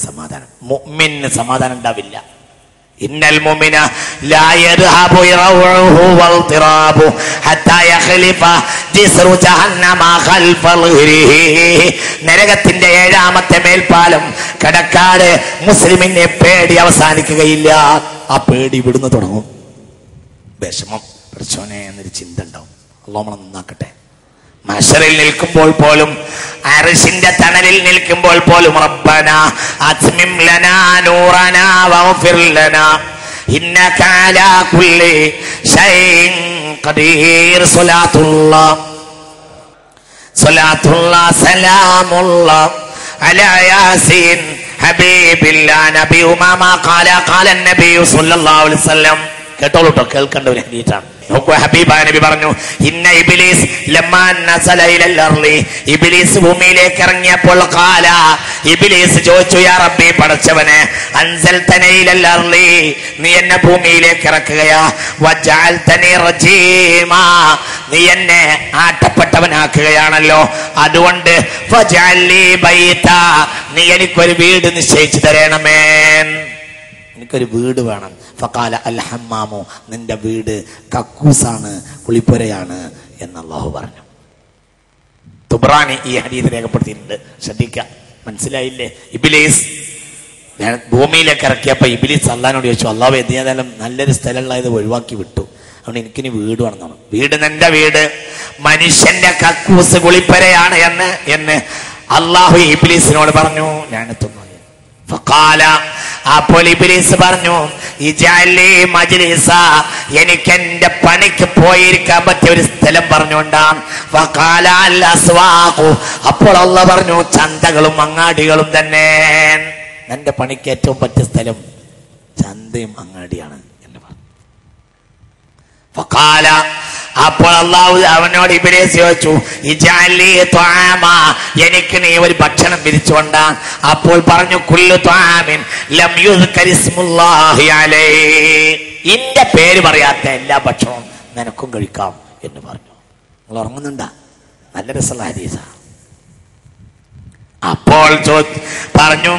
സമാധാനം. മുഅ്മിന് സമാധാനം ഉണ്ടാവില്ല. ഇന്നൽ മുഅ്മിന ലാ യദ്ഹബു റൗഹു വൽതിറാബു ഹത്താ യഖ്ലിഫ ജിസ്റു ജഹന്നമ ഖൽഫ ളിഹ്രിഹി. നരകത്തിന്റെ 7ാമത്തെ മേൽപ്പാലം കടക്കാട് മുസ്ലിമിനെ പേടി അവസാനിക്കുകയില്ല. ആ പേടി ഇവിടുന്ന് തുടങ്ങും. വിഷമം, പഠിച്ചോനെ എന്നൊരു ചിന്ത ഉണ്ടാവും. അല്ലാഹു നമ്മളെ നന്നാക്കട്ടെ. മഹ്ശറിൽ നിൽക്കുമ്പോൾ പോലും, അർശിന്റെ തണലിൽ നിൽക്കുമ്പോൾ പോലും റബ്ബനാ അത്മിം ലനാ നൂറനാ വഗ്ഫിർ ലനാ ഇന്നക അലാ കുല്ലി ഷൈഇൻ ഖദീർ. സ്വലാത്തുല്ലാഹ് സലാമുല്ലാഹ് അലാ യാസീൻ ഹബീബില്ലാഹ് നബി ഉമാമ ഖാല നബി സല്ലല്ലാഹു അലൈഹി വസല്ലം. കേട്ടോളൂ കേട്ടോ, കേൾക്കേണ്ട ഒരു ഹദീസാണ്. നോക്കൂ, ഹബീബായ നബി പറഞ്ഞു, ഇന്ന ഇബ്ലീസ് ലമ്മാ നസല ഇലൽ അർളി, ഇബ്ലീസ് ഭൂമിയിലേക്ക് ഇറങ്ങിയപ്പോൾ ഖാല, ഇബ്ലീസ് ചോദിച്ചു, യാ റബ്ബി, പടച്ചവനെ, അൻസൽതനി ഇലൽ അർളി, നീ എന്നെ ഭൂമിയിലേക്ക് ഇറക്കുകയാ, വജഅൽതനി റജീമാ, നീ എന്നെ ആട്ടപ്പെട്ടവനാക്കുകയാണല്ലോ, അതുകൊണ്ട് ഫജഅലി ബൈതാ, നീ എനിക്കൊരു വീട് നിശ്ചയിച്ചു തരണമേ, എനിക്കൊരു വീട് വേണം. ഫഖാല അൽ ഹമ്മാമു, നിന്റെ വീട് കക്കൂസാണ്, കുളിപ്പുരയാണ് എന്ന് അല്ലാഹു പറഞ്ഞു. തുബ്രാനി ഈ ഹദീസ് രേഖപ്പെടുത്തിയിട്ടുണ്ട്. ശ്രദ്ധിക്കുക, മനസ്സിലായില്ലേ? ഇബ്ലീസ് ഭൂമിയിലേക്ക് ഇറക്കിയപ്പോ ഇബ്ലീസ് അല്ലാഹുവിനോട് ചോദിച്ചു, അല്ലാഹു ഏതായാലും നല്ലൊരു സ്ഥലമുള്ളത് ഒഴിവാക്കി വിട്ടു, അതുകൊണ്ട് എനിക്കിനി വീട് വേണമെന്നാണ്. വീട് നിന്റെ വീട് മനുഷ്യന്റെ കക്കൂസ് കുളിപ്പുരയാണ് എന്ന് അല്ലാഹു ഇബ്ലീസിനോട് പറഞ്ഞു. ഞാൻ എത്തുന്നു. ഫഖാല, അപ്പോൾ ഇബ്ലീസ് പറഞ്ഞു, ഇജഅലി മജ്ലിസ, എനിക്ക് എന്റെ പണിക്ക് പോയിരിക്കാൻ പറ്റിയ ഒരു സ്ഥലം പറഞ്ഞുകൊണ്ടാണ്. ഫഖാല അൽ അസ്വാഖു, അപ്പോൾ അല്ലാഹു പറഞ്ഞു, ചന്തകളും അങ്ങാടികളും തന്നെ. എന്റെ പണിക്ക് ഏറ്റവും പറ്റിയ സ്ഥലം ചന്തയും അങ്ങാടിയാണ് എന്ന് പറഞ്ഞു. ഫഖാല, അപ്പോൾ അല്ലാഹു അവനോട് ഇബ്ലീസ് ചോദിച്ചു, ഇജഅലി ത്വആമ, എനിക്ക് നീ ഒരു ഭക്ഷണം വിരിച്ചുകൊണ്ടാ. അപ്പോൾ പറഞ്ഞു, കുല്ലു ത്വആമിൻ ലം യുസ്കർ ഇസ്മുല്ലാഹി അലൈഹി, ഇന്റെ പേര് പറയാത്ത എല്ലാ ഭക്ഷണവും നിനക്കും കഴിക്കാം എന്ന് പറഞ്ഞു. നിങ്ങൾ ഉറങ്ങുന്നുണ്ടാ? നല്ല രസമുള്ള ഹദീസാ. അപ്പോൾ പറഞ്ഞു,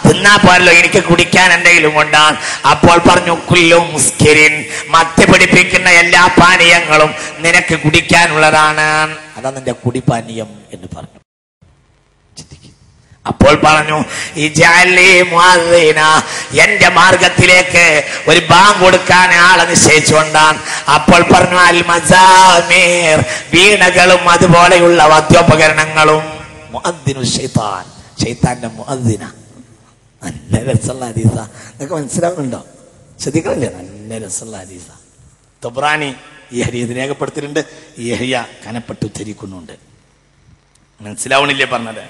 തിന്നാ പോരല്ലോ, എനിക്ക് കുടിക്കാൻ എന്തെങ്കിലും കൊണ്ടാണ്. അപ്പോൾ പറഞ്ഞു, കുല്ലു മുസ്കിരിൻ, മദ്യ പിടിപ്പിക്കുന്ന എല്ലാ പാനീയങ്ങളും നിനക്ക് കുടിക്കാനുള്ളതാണ്, അതാണ് നിന്റെ കുടിപാനീയം എന്ന് പറഞ്ഞു. അപ്പോൾ പറഞ്ഞു, എന്റെ മാർഗത്തിലേക്ക് ഒരു ബാങ്ക് കൊടുക്കാൻ ആളെ നിശ്ചയിച്ചുകൊണ്ടാണ്. അപ്പോൾ പറഞ്ഞു, അൽ മസാമീർ, വീണകളും അതുപോലെയുള്ള വാദ്യോപകരണങ്ങളും. മുഅദ്ദിനു ശൈത്താൻ, ശൈത്താന്റെ മുഅദ്ദിന. നല്ല രസമുള്ള ഹദീസ. നിങ്ങൾക്ക് മനസ്സിലാവുന്നുണ്ടോ? ശ്രദ്ധിക്കണില്ലേ? നല്ല രസമുള്ള ഹദീസ. തബ്രാനി ഈ ഹദീസ് രേഖപ്പെടുത്തിയിട്ടുണ്ട്. യഹ്യ കനപ്പെട്ട് ഉദ്ധരിക്കുന്നുണ്ട്. മനസ്സിലാവണില്ലേ പറഞ്ഞത്?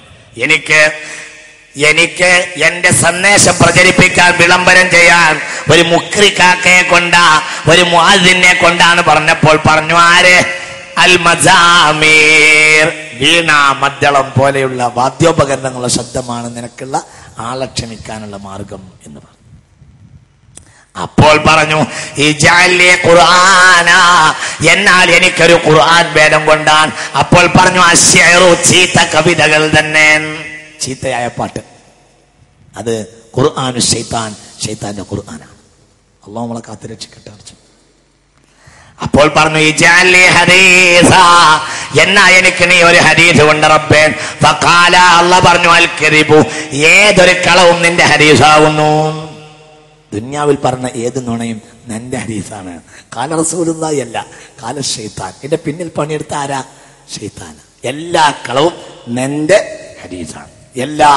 എനിക്ക് എന്റെ സന്ദേശം പ്രചരിപ്പിക്കാൻ, വിളംബരം ചെയ്യാൻ ഒരു മുക്രിക്കാക്കയെ കൊണ്ടാ, ഒരു മുഅദ്ദിനെ കൊണ്ടാണ് പറഞ്ഞപ്പോൾ പറഞ്ഞു, ആര്? അൽ മസാമീർ, വീണ, മദ്ദളം പോലെയുള്ള വാദ്യോപകരണങ്ങളുടെ ശബ്ദമാണ് നിനക്കുള്ള ആളെ ക്ഷമിക്കാനുള്ള മാർഗം എന്ന് പറഞ്ഞു. അപ്പോൾ പറഞ്ഞു, ഖുർആന, എന്നാൽ എനിക്കൊരു ഖുർആൻ വേദം കൊണ്ടാണ്. അപ്പോൾ പറഞ്ഞു, അശ്ശിഅറു, ചീത്ത കവിതകൾ തന്നെ, ചീത്തയായ പാട്ട്. അത് ഖുർആനു ശൈത്താൻ, ശൈത്താന്റെ ഖുർആനാണ്. അല്ലാഹു നമ്മളെ കാത്തുരക്ഷിക്കട്ടെ. അപ്പോൾ പറഞ്ഞു, എന്നാ എനിക്ക് നീ ഒരു ഹദീസ് കൊണ്ട് റബ്ബേ. ഫഖാല, അല്ലാഹു പറഞ്ഞു, അൽ കദിബു, ഏതൊരു കളവും നിന്റെ ഹദീസാകുന്നു. ദുനിയാവിൽ പറഞ്ഞ ഏത് നുണയും നിന്റെ ഹദീസാണ്. കാല റസൂലുള്ളാഹി അല്ല, കാല ശൈത്താൻ. ഇതിന്റെ പിന്നിൽ പണിയെടുത്ത ആരാ? ശൈത്താൻ. എല്ലാ കളവും നിന്റെ ഹദീസാണ്, എല്ലാ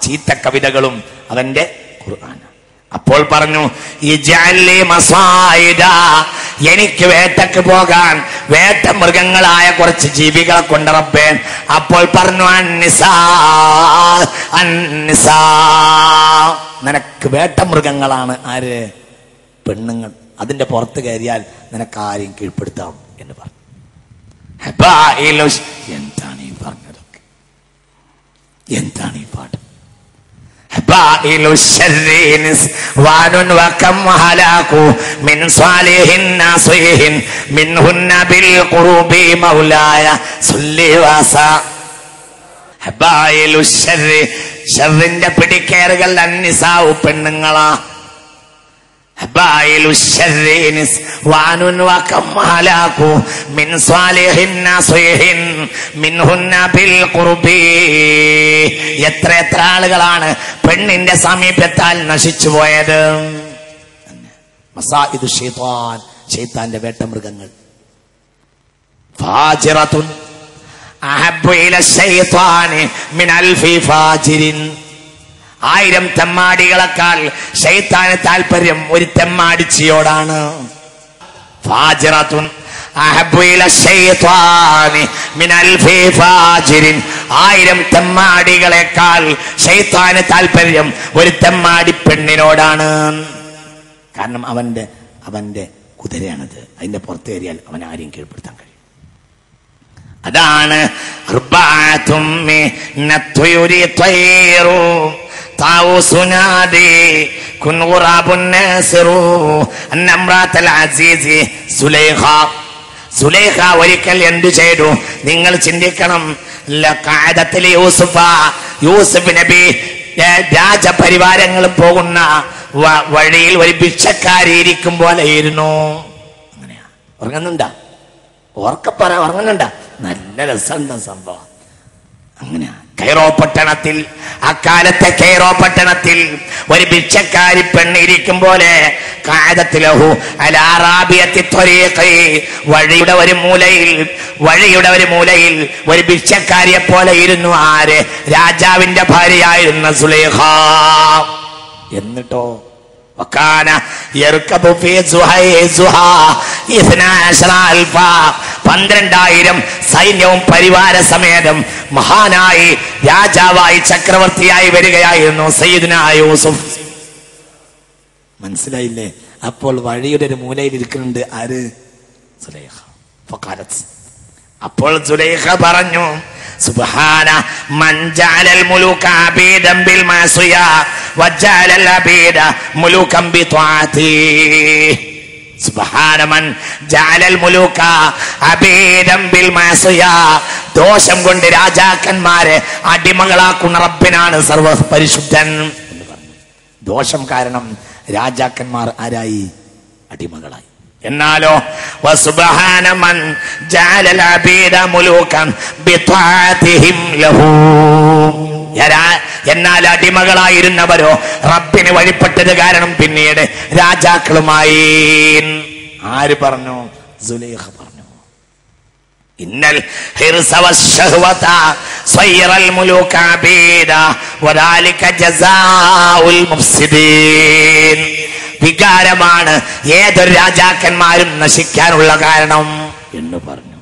ചീത്ത കവിതകളും അവന്റെ ഖുർആൻ. അപ്പോൾ പറഞ്ഞു, എനിക്ക് വേട്ടക്ക് പോകാൻ വേട്ട മൃഗങ്ങളായ കുറച്ച് ജീവികളെ കൊണ്ട് റബ്ബേ. അപ്പോൾ പറഞ്ഞു, അന്നിസാ, നിനക്ക് വേട്ട മൃഗങ്ങളാണ് ആര്? പെണ്ണുങ്ങൾ. അതിന്റെ പുറത്ത് കയറിയാൽ നിനക്ക് ആരെയും കീഴ്പ്പെടുത്താം എന്ന് പറഞ്ഞു. എന്താണ് ഈ പറഞ്ഞതൊക്കെ? എന്താണ് ഈ പാട്ട്? ഷർറിന്റെ പിടിക്കേറുകൾ അന്നിസാഉ, പെണ്ണുങ്ങളാ. എത്ര ആളുകളാണ് പെണ്ണിന്റെ സമീപത്താൽ നശിച്ചു പോയത്? മസാഇദു ശൈത്താൻ, ശൈത്താന്റെ വേട്ടമൃഗങ്ങൾ. ഫാജിറത്തുൻ അഹബ്ബു ഇല ശൈത്താനി മിൻ അൽഫി ഫാജിരിൻ, 1000 തെമ്മാടികളെക്കാൾ ശൈത്താന് താല്പര്യം ഒരു തെമ്മാടിച്ചിയോടാണ്. ഫാജിറത്തുൻ അഹബ്ബു ഇല ശൈത്താനി മിൻ അൽഫി ഫാജിരിൻ, 1000 തെമ്മാടികളെക്കാൾ ശൈത്താന് താല്പര്യം ഒരു തെമ്മാടി പെണ്ണിനോടാണ്. കാരണം അവന്റെ കുതിരയാണത്. അതിന്റെ പുറത്ത് കയറിയാൽ അവൻ ആരെയും കീഴ്പ്പെടുത്താൻ കഴിയും. അതാണ് സുലൈഖ ഒരിക്കൽ എന്തു ചെയ്തു? നിങ്ങൾ ചിന്തിക്കണം. യൂസുഫ് നബി രാജപരിവാരങ്ങളും പോകുന്ന വഴിയിൽ ഒരു ഭിക്ഷക്കാരി ഇരിക്കും പോലെയിരുന്നു. അങ്ങനെയാ. ഉറങ്ങുന്നുണ്ടാ? ഉറക്കപ്പറ, ഉറങ്ങുന്നുണ്ടാ? നല്ല രസമുണ്ട സംഭവം. അങ്ങനെയാ. കൈറോ പട്ടണത്തിൽ, അക്കാലത്തെ കൈറോ പട്ടണത്തിൽ ഒരു ഭിക്ഷക്കാരി പെണ്ണ് ഇരിക്കും പോലെ വഴിയുടെ ഒരു മൂലയിൽ ഒരു ഭിക്ഷക്കാരിയെ പോലെ ഇരുന്നു. ആര്? രാജാവിന്റെ ഭാര്യയായിരുന്ന സുലൈഖ. എന്നിട്ടോ 12,000 സൈന്യവും പരിവാര സമേതം മഹാനായി രാജാവായി ചക്രവർത്തിയായി വരികയായിരുന്നു സയ്യിദ്ന യൂസുഫ്. മനസ്സിലായില്ലേ? അപ്പോൾ വഴിയുടെ ഒരു മൂലയിൽ ഇരിക്കുന്നുണ്ട് ആര്? സുലൈഖ. അപ്പോൾ സുലൈഖ പറഞ്ഞു, സുബ്ഹാന മൻ ജഅലൽ മുലൂക അബീദൻ ബിൽ മാസിയ വജഅലൽ അബീദ മുലൂകൻ ബിത്വാഅതി. സുബ്ഹാന മൻ ജഅലൽ മുലൂക അബീദൻ ബിൽ മാസിയ. ദോഷം കൊണ്ട് രാജാക്കന്മാരെ അടിമകളാക്കുന്ന റബ്ബിനാണ് സർവ പരിശുദ്ധൻ എന്ന് പറഞ്ഞു. ദോഷം കാരണം രാജാക്കന്മാർ ആരായി? അടിമകളായി. എന്നാലോ വസുബ്ഹാന മൻ ജഅലൽ അബീദ മുലൂകൻ ബിത്വാഅതിഹിം ലഹു. എന്നാൽ അടിമകളായിരുന്നവരോ റബ്ബിന് വഴിപ്പെട്ടത് കാരണം പിന്നീട് രാജാക്കളുമായി. ആര് പറഞ്ഞു? സുലൈഖ പറഞ്ഞു. ഇന്നൽ ഹിർസ വശഹവത സയ്യറൽ മുലൂക അബീദ വദാലിക ജസാഉൽ മുഫ്സിദീൻ. വികാരമാണ് ഏതൊരു രാജാക്കന്മാരും നശിക്കാനുള്ള കാരണം എന്ന് പറഞ്ഞു.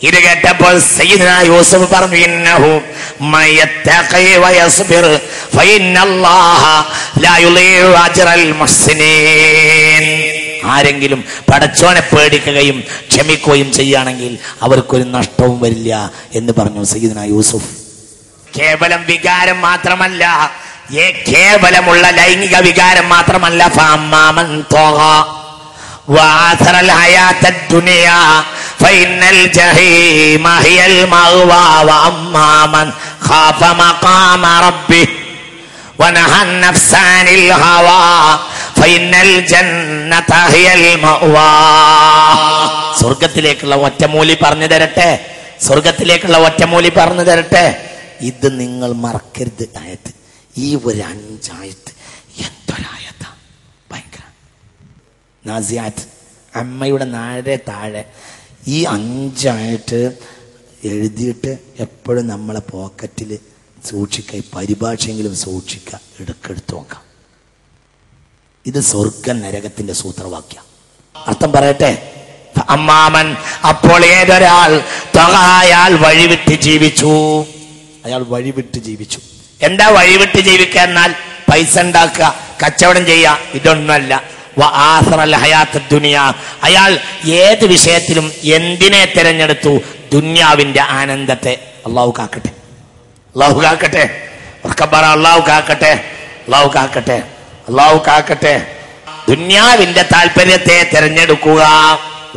ഇത് കേട്ടപ്പോൾ സയ്യിദ്ന യൂസുഫ് പറഞ്ഞു, ഇന്നഹു മയത്തഖി വയസ്ബിർ ഫഇന്നല്ലാഹ ലാ യുളീഉ അജ്റൽ മുഹ്സിനീൻ. ആരെങ്കിലും പടച്ചോനെ പേടിക്കുകയും ക്ഷമിക്കുകയും ചെയ്യുകയാണെങ്കിൽ അവർക്കൊരു നഷ്ടവും വരില്ല എന്ന് പറഞ്ഞു സയ്യിദ്ന യൂസുഫ്. കേവലം വികാരം മാത്രമല്ല, കേവലമുള്ള ലൈംഗിക വികാരം മാത്രമല്ല. ഫഅമ്മാമൻ തഗ വഅഥറൽ ഹയാത്തദ് ദുനിയ ഫഇന്നൽ ജഹീമ ഹിയൽ മഅ്വാ വഅമ്മാമൻ ഖാഫ മഖാമ റബ്ബിഹി വനഹൻ നഫ്സ അനിൽ ഹവാ ഫഇന്നൽ ജന്നത ഹിയൽ മഅ്വാ. സ്വർഗ്ഗത്തിലേക്കുള്ള ഒറ്റമൂലി പറഞ്ഞു തരട്ടെ, സ്വർഗ്ഗത്തിലേക്കുള്ള ഒറ്റമൂലി പറഞ്ഞു തരട്ടെ. ഇത് നിങ്ങൾ മറക്കരുത്. ആയത്ത്, ഈ ഒരു 5 ആയത്ത് എന്തൊരായത്താ, ഭയങ്കര. നാസിയാത്ത്, അമ്മയുടെ താഴെ ഈ 5 ആയത്ത് എഴുതിയിട്ട് എപ്പോഴും നമ്മളെ പോക്കറ്റിൽ സൂക്ഷിക്കുക. പരിഭാഷയെങ്കിലും സൂക്ഷിക്കുക, എടുക്കെടുത്ത് നോക്കാം. ഇത് സ്വർഗ നരകത്തിന്റെ സൂത്രവാക്യ. അർത്ഥം പറയട്ടെ. അമ്മാമൻ, അപ്പോൾ ഏതൊരാൾ അയാൾ വഴിവിട്ട് ജീവിച്ചു. അയാൾ വഴിവിട്ട് ജീവിച്ചു. എന്താ വഴിവിട്ട് ജീവിക്കുക എന്നാൽ? പൈസ ഉണ്ടാക്കുക, കച്ചവടം ചെയ്യുക, ഇതൊന്നുമല്ല. ദുനിയ, അയാൾ ഏത് വിഷയത്തിലും എന്തിനെ തിരഞ്ഞെടുത്തു? ദുന്യാവിന്റെ ആനന്ദത്തെ. അള്ളാഹു കാക്കട്ടെ, അള്ളാഹു കാക്കട്ടെ, അള്ളാഹു കാക്കട്ടെ, അള്ളാഹു കാക്കട്ടെ, അള്ളാഹു കാക്കട്ടെ. ദുന്യാവിന്റെ താല്പര്യത്തെ തിരഞ്ഞെടുക്കുക,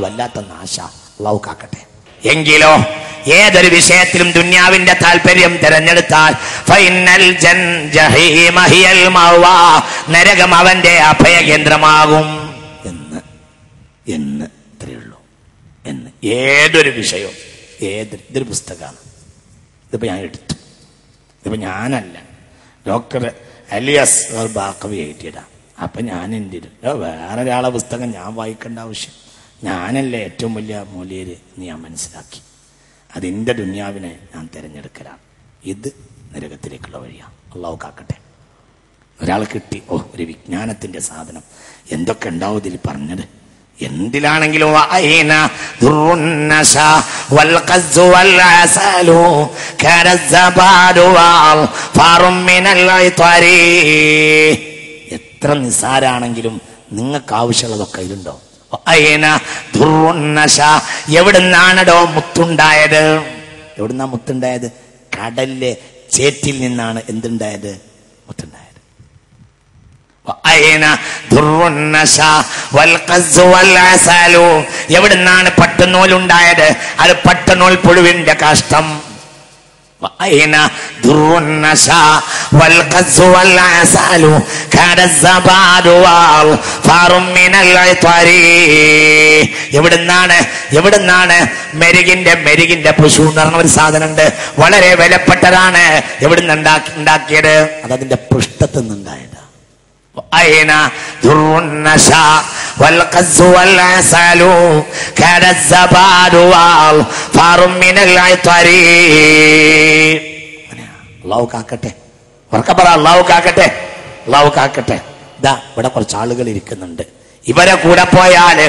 വല്ലാത്ത നാശ. അള്ളാഹു കാക്കട്ടെ. എങ്കിലോ ഏതൊരു വിഷയത്തിലും ദുന്യാവിന്റെ താല്പര്യം തിരഞ്ഞെടുത്താൽ ഫൈനൽ ജഹീമ ഹിയൽ മഅ്വാ, നരകം അവന്റെ അഭയകേന്ദ്രമാകും എന്ന് ഇത്രയേ ഉള്ളൂ. എന്ന് ഏതൊരു വിഷയവും, ഇതൊരു പുസ്തകമാണ്. ഇതിപ്പോ ഞാൻ എടുത്തു, ഇതിപ്പോ ഞാനല്ല, ഡോക്ടർ അലിയാസ് ബാക്കവി എഴുതിയതാ. അപ്പൊ ഞാൻ എന്തിനും വേറെ ഒരാളെ പുസ്തകം ഞാൻ വായിക്കേണ്ട ആവശ്യം? ഞാനല്ലേ ഏറ്റവും വലിയ മൂല്യര് എന്ന് ഞാൻ മനസ്സിലാക്കി. അതിൻ്റെ ദുന്യാവിനെ ഞാൻ തിരഞ്ഞെടുക്കലാണ്. ഇത് നരകത്തിലേക്കുള്ള വഴിയാണ്. അള്ളാഹു കാക്കട്ടെ. ഒരാൾ കിട്ടി, ഒരു വിജ്ഞാനത്തിന്റെ സാധനം, എന്തൊക്കെ ഉണ്ടാവും ഇതിൽ പറഞ്ഞത്. എന്തിലാണെങ്കിലും എത്ര നിസാരാണെങ്കിലും നിങ്ങൾക്ക് ആവശ്യമുള്ളതൊക്കെ ഇതിലുണ്ടോ? എവിടുന്നാണോ മുത്തുണ്ടായത്? എവിടുന്നാ മുത്തുണ്ടായത്? കടലിലെ ചേറ്റിൽ നിന്നാണ് എന്തുണ്ടായത്? മുത്തുണ്ടായത്. എവിടുന്നാണ് പട്ടുനൂലുണ്ടായത്? അത് പട്ടുനൂൽ പുഴുവിന്റെ കാഷ്ടം. وأين در النشا والقز والعسل كان الزباد والفار من العطر. എവിടുന്നാണ് മെരുകിന്റെ പശു എന്ന് പറഞ്ഞ ഒരു സാധനം ഉണ്ട്, വളരെ വിലപ്പെട്ടതാണ്. എവിടുന്ന് ഉണ്ടാക്കിയത്? അതതിന്റെ പൃഷ്ഠത്തിൽ നിന്നുണ്ടായത്. أين در النشا والقز والعسل كان الزباد والفار من العطر. അല്ലാഹു കാക്കട്ടെ, ഉറക്കപ്പറ അല്ലാഹു കാക്കട്ടെ, അല്ലാഹു കാക്കട്ടെ. ഇതാ ഇവിടെ കുറച്ച് ആളുകൾ ഇരിക്കുന്നുണ്ട്. ഇവരെ കൂടെ പോയാൽ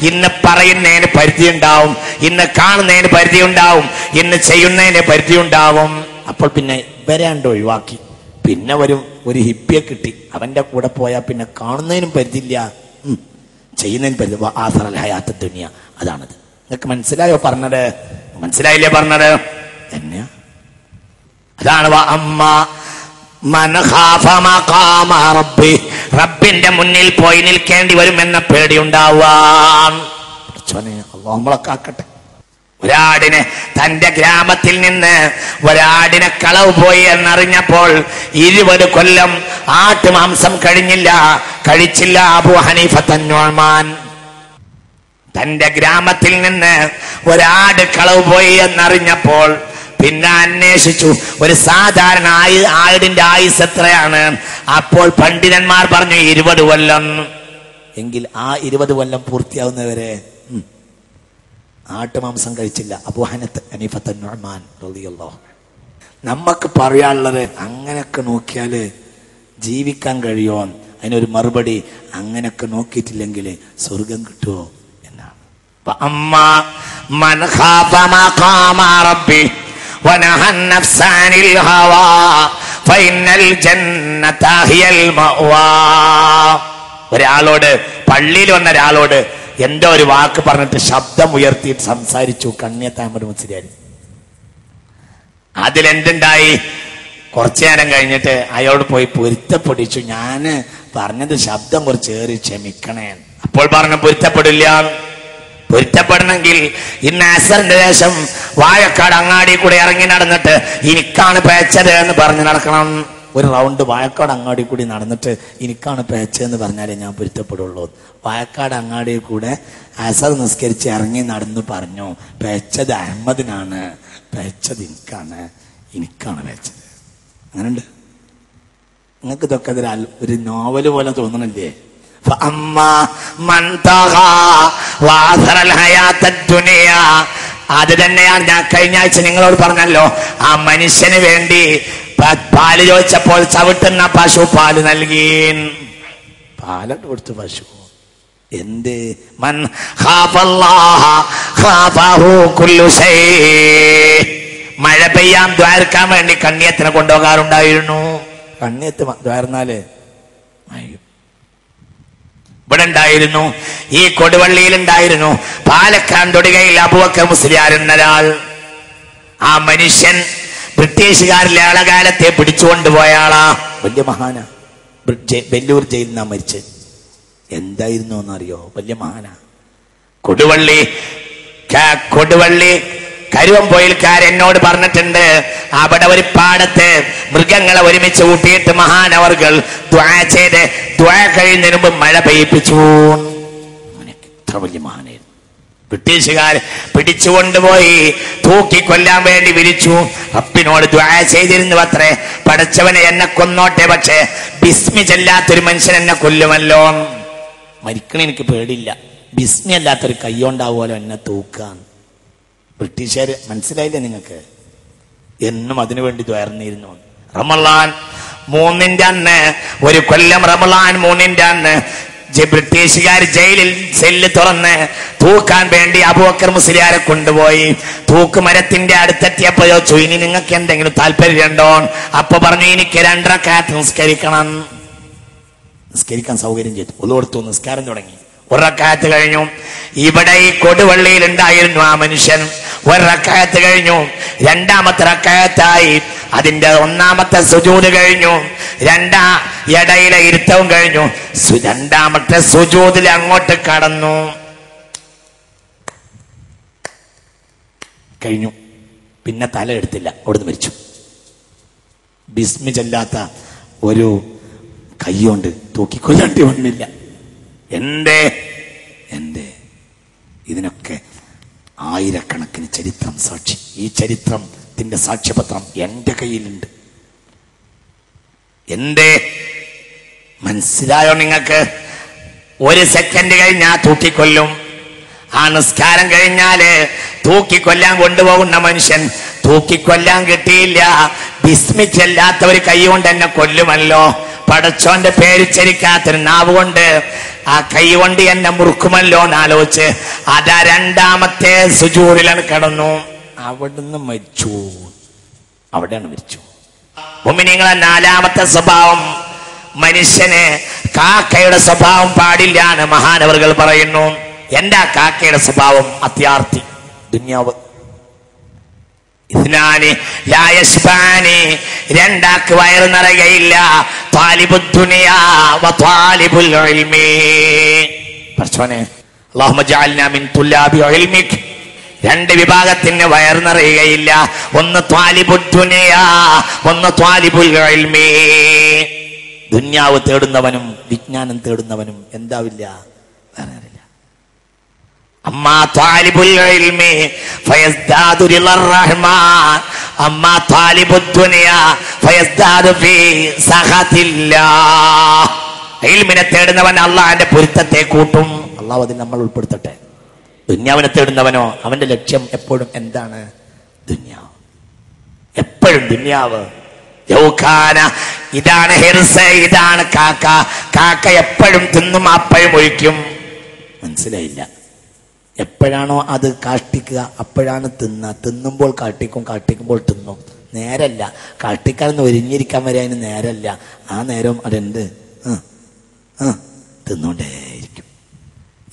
ഇന്ന് പറയുന്നതിന് പരിധി ഉണ്ടാവും, ഇന്ന് കാണുന്നതിന് പരിധി ഉണ്ടാവും, ഇന്ന് ചെയ്യുന്നതിന് പരിധി ഉണ്ടാവും. അപ്പോൾ പിന്നെ ഇവരെ ഒഴിവാക്കി പിന്നെ ഒരു ഹിപ്പിയെ കിട്ടി, അവന്റെ കൂടെ പോയാൽ പിന്നെ കാണുന്നതിനും പരിധിയില്ല, ചെയ്യുന്നതിനും പരിധി. ആസറൽ ഹയാത്ത ദുനിയ, അതാണത്. നിങ്ങൾക്ക് മനസ്സിലായോ പറഞ്ഞത്? മനസ്സിലായില്ലേ പറഞ്ഞത്? തന്നെയാ, അതാണ്. റബ്ബിന്റെ മുന്നിൽ പോയി നിൽക്കേണ്ടി വരുമെന്ന പേടിയുണ്ടാവാൻ നമ്മളെ കാക്കട്ടെ. ഒരാടിനെ തന്റെ ഗ്രാമത്തിൽ നിന്ന് ഒരാടിനെ കളവ് പോയി എന്നറിഞ്ഞപ്പോൾ 20 കൊല്ലം ആട്ടുമാംസം കഴിച്ചില്ല അബൂ ഹനീഫ തന്നുഅ്മാൻ. തന്റെ ഗ്രാമത്തിൽ നിന്ന് ഒരാട് കളവ് പോയി എന്നറിഞ്ഞപ്പോൾ പിന്നെ അന്വേഷിച്ചു, ഒരു സാധാരണ ആടിന്റെ ആയുസ് എത്രയാണ്? അപ്പോൾ പണ്ഡിതന്മാർ പറഞ്ഞു 20 കൊല്ലം. എങ്കിൽ ആ 20 കൊല്ലം പൂർത്തിയാവുന്നവരെ ആട്ടുമാംസം കഴിച്ചില്ല അബൂ ഹനീഫ തന്നുഅ്മാൻ റളിയല്ലാഹു. നമുക്ക് പറയാനുള്ളത്, അങ്ങനെയൊക്കെ നോക്കിയാല് ജീവിക്കാൻ കഴിയുമോ? അതിനൊരു മറുപടി, അങ്ങനെയൊക്കെ നോക്കിയിട്ടില്ലെങ്കിൽ സ്വർഗം കിട്ടുമോ എന്നാണ്. ഒരാളോട്, പള്ളിയിൽ വന്ന ഒരാളോട് എന്തോ ഒരു വാക്ക് പറഞ്ഞിട്ട് ശബ്ദം ഉയർത്തിയിട്ട് സംസാരിച്ചു കണ്ണിയത്ത് അഹ്മദ് മുസ്ലിയാർ. അതിലെന്തുണ്ടായി? കുറച്ചു നേരം കഴിഞ്ഞിട്ട് അയാളോട് പോയി പൊരുത്തപ്പെടിച്ചു, ഞാന് പറഞ്ഞത് ശബ്ദം കുറച്ചേറി, ക്ഷമിക്കണേ. അപ്പോൾ പറഞ്ഞു പൊരുത്തപ്പെടില്ല, പൊരുത്തപ്പെടണമെങ്കിൽ ഇന്ന് അസറിന്റെ ശേഷം വാഴക്കാട് അങ്ങാടി കൂടെ ഇറങ്ങി നടന്നിട്ട് എനിക്കാണ് പേച്ചത് എന്ന് പറഞ്ഞ് നടക്കണം. ഒരു റൗണ്ട് വാഴക്കാട് അങ്ങാടി കൂടി നടന്നിട്ട് എനിക്കാണ് പേച്ചതെന്ന് പറഞ്ഞാലേ ഞാൻ പൊരുത്തപ്പെടുള്ളൂ. വാഴക്കാട് അങ്ങാടി കൂടെ അസർ നിസ്കരിച്ച് ഇറങ്ങി നടന്ന് പറഞ്ഞു, പേച്ചത് അഹമ്മദിനാണ്, പേച്ചത് എനിക്കാണ് പേച്ചത്. അങ്ങനെയുണ്ട്. നിങ്ങൾക്ക് ഇതൊക്കെ ഒരു നോവല് പോലെ തോന്നണില്ലേ? അത് തന്നെയാണ് ഞാൻ കഴിഞ്ഞ ആഴ്ച നിങ്ങളോട് പറഞ്ഞല്ലോ. ആ മനുഷ്യന് വേണ്ടി പാല് ചോദിച്ചപ്പോൾ ചവിട്ടുന്ന പശു പാല് നൽകി, പാലട്ട് കൊടുത്തു പശു. എന്ത്? മൻ ഖാഫല്ലാഹ ഖാഫഹു കുല്ലു ശൈ. മഴ പെയ്യാൻ ദ്വാരക്കാൻ വേണ്ടി കണ്ണിയത്തിനെ കൊണ്ടുപോകാറുണ്ടായിരുന്നു. കണ്ണിയത്ത് ദ്വാരന്നാല് ഇവിടെ ഉണ്ടായിരുന്നു, ഈ കൊടുവള്ളിയിൽ ഉണ്ടായിരുന്നു. പാലക്കാട് തൊടുകയിൽ അബൂബക്കർ മുസ്ലിയാർ എന്നൊരാൾ. ആ മനുഷ്യൻ ബ്രിട്ടീഷുകാരിലെ ആളകാലത്തെ പിടിച്ചുകൊണ്ടുപോയ ആളാ, വലിയ മഹാനാ. വെല്ലൂർ ജയിലിൽ നിന്നാ മരിച്ചത്. എന്തായിരുന്നു എന്നറിയോ? വലിയ മഹാനാ. കൊടുവള്ളി കരുവംപൊയിൽക്കാരെന്നോട് പറഞ്ഞിട്ടുണ്ട്, അവിടെ ഒരു പാടത്ത് മൃഗങ്ങളെ ഒരുമിച്ച് കൂട്ടിയിട്ട് മഹാനവർകൾ ദുആ ചെയ്ത് ദുആ കഴിയുന്നതിന് മുമ്പ് മഴ പെയ്യിപ്പിച്ചു. എത്ര വലിയ മഹാനായിരുന്നു. ബ്രിട്ടീഷുകാർ പിടിച്ചുകൊണ്ടുപോയി തൂക്കിക്കൊല്ലാൻ വേണ്ടി വിളിച്ചു. റബ്ബിനോട് ദുആ ചെയ്തിരുന്നു അത്രേ, പടച്ചവനെ എന്നെ കൊന്നോട്ടെ, പക്ഷേ ബിസ്മി ചെല്ലാത്തൊരു മനുഷ്യൻ എന്നെ കൊല്ലുമല്ലോ. മരിക്കണ എനിക്ക് പേടിയില്ല, ബിസ്മി അല്ലാത്തൊരു കയ്യോണ്ടാവുമല്ലോ എന്നെ തൂക്കാൻ. ബ്രിട്ടീഷുകാര് മനസ്സിലായില്ലേ നിങ്ങൾക്ക്? എന്നും അതിനുവേണ്ടി ദ്വാരന്നിരുന്നു. റമളാൻ 3-ന്റെ അന്ന്, ഒരു കൊല്ലം റമളാൻ 3-ന്റെ അന്ന് ബ്രിട്ടീഷുകാർ ജയിലിൽ സെല്ല് തുറന്ന് തൂക്കാൻ വേണ്ടി അബൂബക്കർ മുസ്ലിയാരെ കൊണ്ടുപോയി. തൂക്കുമരത്തിന്റെ അടുത്തെത്തിയപ്പോ ചോദിച്ചു, ഇനി നിങ്ങൾക്ക് എന്തെങ്കിലും താല്പര്യമുണ്ടോ? അപ്പൊ പറഞ്ഞു, എനിക്ക് 2 റക്അത്ത് നിസ്കരിക്കണം. നിസ്കരിക്കാൻ സൗകര്യം ചെയ്തു, ഒന്നു കൊടുത്തു, നിസ്കാരം തുടങ്ങി. 1 റക്അത്ത് കഴിഞ്ഞു. ഇവിടെ ഈ കൊടുവള്ളിയിൽ ഉണ്ടായിരുന്നു ആ മനുഷ്യൻ. 1 റക്അത്ത് കഴിഞ്ഞു, 2ാമത്തെ റക്അത്തായി. അതിന്റെ 1ാമത്തെ സുജൂദ് കഴിഞ്ഞു, ഇടയിലെ ഇരുത്തവും കഴിഞ്ഞു. 2ാമത്തെ സുജൂദിൽ അങ്ങോട്ട് കടന്നു, കഴിഞ്ഞു. പിന്നെ തല എടുത്തില്ല, അവിടുന്ന് മരിച്ചു. ബിസ്മി ചൊല്ലാത്ത ഒരു കൈകൊണ്ട് തൂക്കിക്കൊല്ലേണ്ടി വന്നില്ല. എന്റെ ഇതിനൊക്കെ ആയിരക്കണക്കിന് ചരിത്രം സാക്ഷി. ഈ ചരിത്രത്തിന്റെ സാക്ഷ്യപത്രം എന്റെ കയ്യിലുണ്ട്. മനസ്സിലായോ നിങ്ങൾക്ക്? ഒരു സെക്കൻഡ് കഴിഞ്ഞാൽ തൂക്കിക്കൊല്ലും. ആ നിസ്കാരം കഴിഞ്ഞാല് തൂക്കിക്കൊല്ലാൻ കൊണ്ടുപോകുന്ന മനുഷ്യൻ തൂക്കിക്കൊല്ലാൻ കിട്ടിയില്ല, ബിസ്മി ചൊല്ലാത്ത ഒരു കൈ കൊണ്ട് എന്നെ കൊല്ലുമല്ലോ, പടച്ചോന്റെ പേര് ഉച്ചരിക്കാത്തൊരു നാവ് കൊണ്ട് ആ കൈ കൊണ്ട് എന്നെ മുറുക്കുമല്ലോ എന്നാലോചിച്ച് അതാ രണ്ടാമത്തെ സുജൂദിലാണ് കിടന്നു. അവിടുന്ന് മരിച്ചു. അവിടെയാണ് മരിച്ചു. മുഅ്മിനീങ്ങളെ നാലാമത്തെ സ്വഭാവം, മനുഷ്യന് കാക്കയുടെ സ്വഭാവം പാടില്ലാണ്. മഹാനവറുകൾ പറയുന്നു, എന്താ കാക്കയുടെ സ്വഭാവം? അത്യാർത്ഥി, ദുനിയാവ്. ഇസ്നാനി ലാ യശ്ബാനി, രണ്ടാക്ക് വയറ് നിറയുകയില്ല. ത്വാലിബുദ് ദുനിയാ വ ത്വാലിബുൽ ഇൽമി. പടച്ചോനെ അല്ലാഹുമ്മ ജഅൽനാ മിൻ തുല്ലാബി ഇൽമിക്. രണ്ട് വിഭാഗത്തിന് വയറ് നിറയുകയില്ല. ഒന്ന് ത്വാലിബുദ് ദുനിയാ, ഒന്ന് ത്വാലിബുൽ ഇൽമി. ദുനിയാവ് തേടുന്നവനും വിജ്ഞാനം തേടുന്നവനും എന്താവില്ല? വേറെ അറിയില്ല. അമ്മാ ത്വാലിബുൽ ഇൽമി ഫയസ്ദാദു റിളർ റഹ്മാൻ, അമ്മാ ത്വാലിബുദ് ദുനിയാ ഫയസ്ദാദു ഫീ സഖതില്ലാഹ്. ഇൽമിനെ തേടുന്നവൻ അല്ലാഹുവിന്റെ പൊരുത്തത്തെ കൂട്ടും. അല്ലാഹു അതിൽ നമ്മൾ ഉൾപ്പെടുത്തട്ടെ. ദുനിയാവിനെ തേടുന്നവനോ അവന്റെ ലക്ഷ്യം എപ്പോഴും എന്താണ്? ദുനിയാവ്. എപ്പോഴും ദുനിയാവ്. ഇതാണ് ഹിർസ്, ഇതാണ് കാക്ക. കാക്ക എപ്പോഴും തിന്നും അപ്പോഴും ഒഴിക്കും. മനസ്സിലായില്ല? എപ്പോഴാണോ അത് കാഷ്ടിക്കുക അപ്പോഴാണ് തിന്നുമ്പോൾ കാട്ടിക്കും, കാട്ടിക്കുമ്പോൾ തിന്നും. നേരല്ല കാട്ടിക്കാരെന്ന് ഒരിഞ്ഞിരിക്കാൻ വരെ അതിന് നേരല്ല. ആ നേരം അതെന്ത് തിന്നുകൊണ്ടേയിരിക്കും.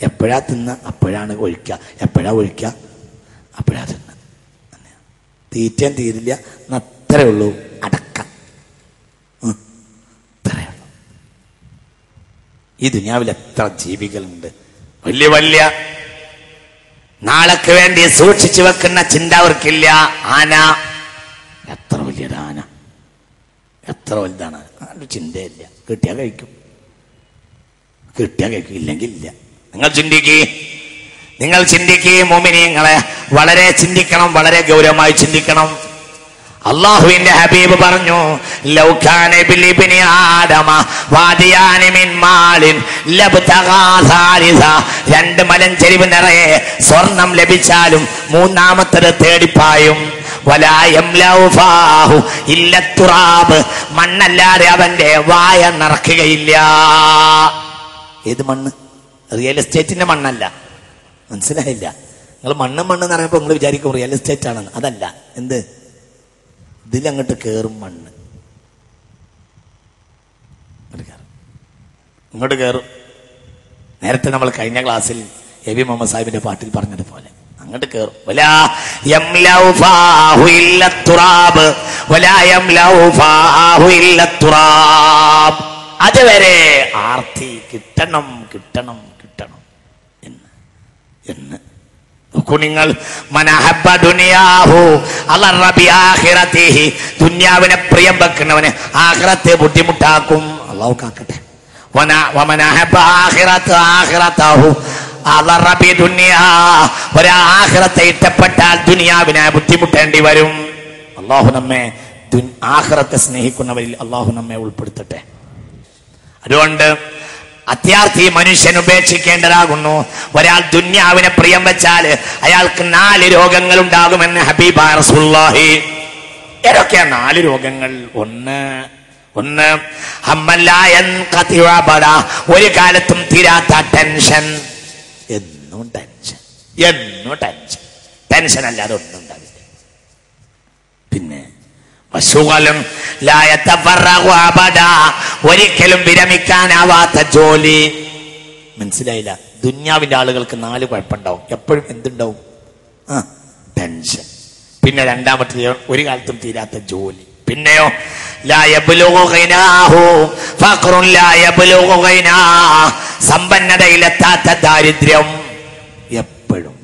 എപ്പോഴാ തിന്ന അപ്പോഴാണ് ഒഴിക്കുക, എപ്പോഴാ ഒഴിക്കുക അപ്പോഴാ തിന്ന. തീറ്റയും തീരില്ല. അത്രേ ഉള്ളൂ. അടക്ക അത്രേ ഉള്ളൂ. ഈ ദുനിയാവിൽ എത്ര ജീവികളുണ്ട്. വലിയ വലിയ നാളേക്ക് വേണ്ടി സൂക്ഷിച്ചു വെക്കുന്ന ചിന്ത അവർക്കില്ല. ആന, എത്ര വലിയൊരു ആന, എത്ര വലുതാണ്. അതിൻ്റെ ചിന്തയില്ല. കിട്ടിയാൽ കഴിക്കും, ഇല്ലെങ്കിൽ ഇല്ല. നിങ്ങൾ ചിന്തിക്കുക മോമിനീങ്ങളെ. വളരെ ചിന്തിക്കണം, വളരെ ഗൗരവമായി ചിന്തിക്കണം. അല്ലാഹുവിന്റെ ഹബീബ് പറഞ്ഞു, ലൗ കാന ബിലിബ്നി ആദമ വാദിയാനി മിൻ മാലിൻ ലബ്തഗാ സാലിസ. രണ്ട് മലഞ്ചെരിവ് നിറയെ സ്വർണം ലഭിച്ചാലും മൂന്നാമത്തത് തേടിപ്പായും. വലാ യംലഉ ഫാഹു ഇല്ല തുറാബ്. മണ്ണല്ലാതെ അവന്റെ വായ നിറക്കുകയില്ല. ഏത് മണ്ണ്? റിയൽ എസ്റ്റേറ്റിന്റെ മണ്ണല്ല. മനസ്സിലായില്ല? നിങ്ങൾ മണ്ണ് എന്ന് പറയുമ്പോൾ നിങ്ങൾ വിചാരിക്കും റിയൽ എസ്റ്റേറ്റ് ആണെന്ന്. അതല്ല. എന്ത്? ഇതിലങ്ങോട്ട് കയറും മണ്ണ്. ഇങ്ങോട്ട് കയറും. നേരത്തെ നമ്മൾ കഴിഞ്ഞ ക്ലാസ്സിൽ എ വി മുഹമ്മദ് സാഹിബിന്റെ പാട്ടിൽ പറഞ്ഞതുപോലെ അങ്ങോട്ട് കയറും. വലാ യംലഉ ഫാഹു ഇല്ല തുറാബ്, വലാ യംലഉ ഫാഹു ഇല്ല തുറാബ്. അതുവരെ ആർത്തി കിട്ടണം എന്ന് നോക്കൂ നിങ്ങൾ. മനഹബ്ബ ദുനിയാഹു അലറബി ആഖിറതിഹി. ദുനിയാവിനെ പ്രിയം വെക്കുന്നവന് ആഖിറത്തെ ബുദ്ധിമുട്ടാക്കും. അല്ലാഹു കാക്കട്ടെ. വമനഹബ്ബ ആഖിറതഹു അലറബി ദുനിയാ. ഒരു ആഖിറത്തെ ഇഷ്ടപ്പെട്ടാൽ ദുനിയാവിനെ ബുദ്ധിമുട്ടേണ്ടി വരും. അല്ലാഹു നമ്മെ ആഖിറത്തെ സ്നേഹിക്കുന്നവരിൽ അല്ലാഹു നമ്മെ ഉൾപ്പെടുത്തട്ടെ. അതുകൊണ്ട് അത്യാർത്ഥി മനുഷ്യൻ ഉപേക്ഷിക്കേണ്ടതാകുന്നു. ഒരാൾ ദുന്യാവിനെ പ്രിയം വെച്ചാൽ അയാൾക്ക് 4 രോഗങ്ങൾ ഉണ്ടാകുമെന്ന് ഹബീബായ റസൂലുള്ളാഹി. ഏതൊക്കെയാ 4 രോഗങ്ങൾ? ഒന്ന് ഒരു കാലത്തും തീരാത്ത ടെൻഷൻ. എന്നും ടെൻഷൻ അല്ലാതെ ഒന്നും ഉണ്ടാവില്ല. പിന്നെ ഒരിക്കലും വിരമിക്കാനാവാത്ത ജോലി. മനസ്സിലായില്ല? ദുന്യാവിന്റെ ആളുകൾക്ക് 4 കുഴപ്പമുണ്ടാവും. എപ്പോഴും എന്തുണ്ടാവും? ടെൻഷൻ. പിന്നെ രണ്ടാമത്തെ ഒരു കാലത്തും തീരാത്ത ജോലി. പിന്നെയോ സമ്പന്നതയിലെത്താത്ത ദാരിദ്ര്യം. എപ്പോഴും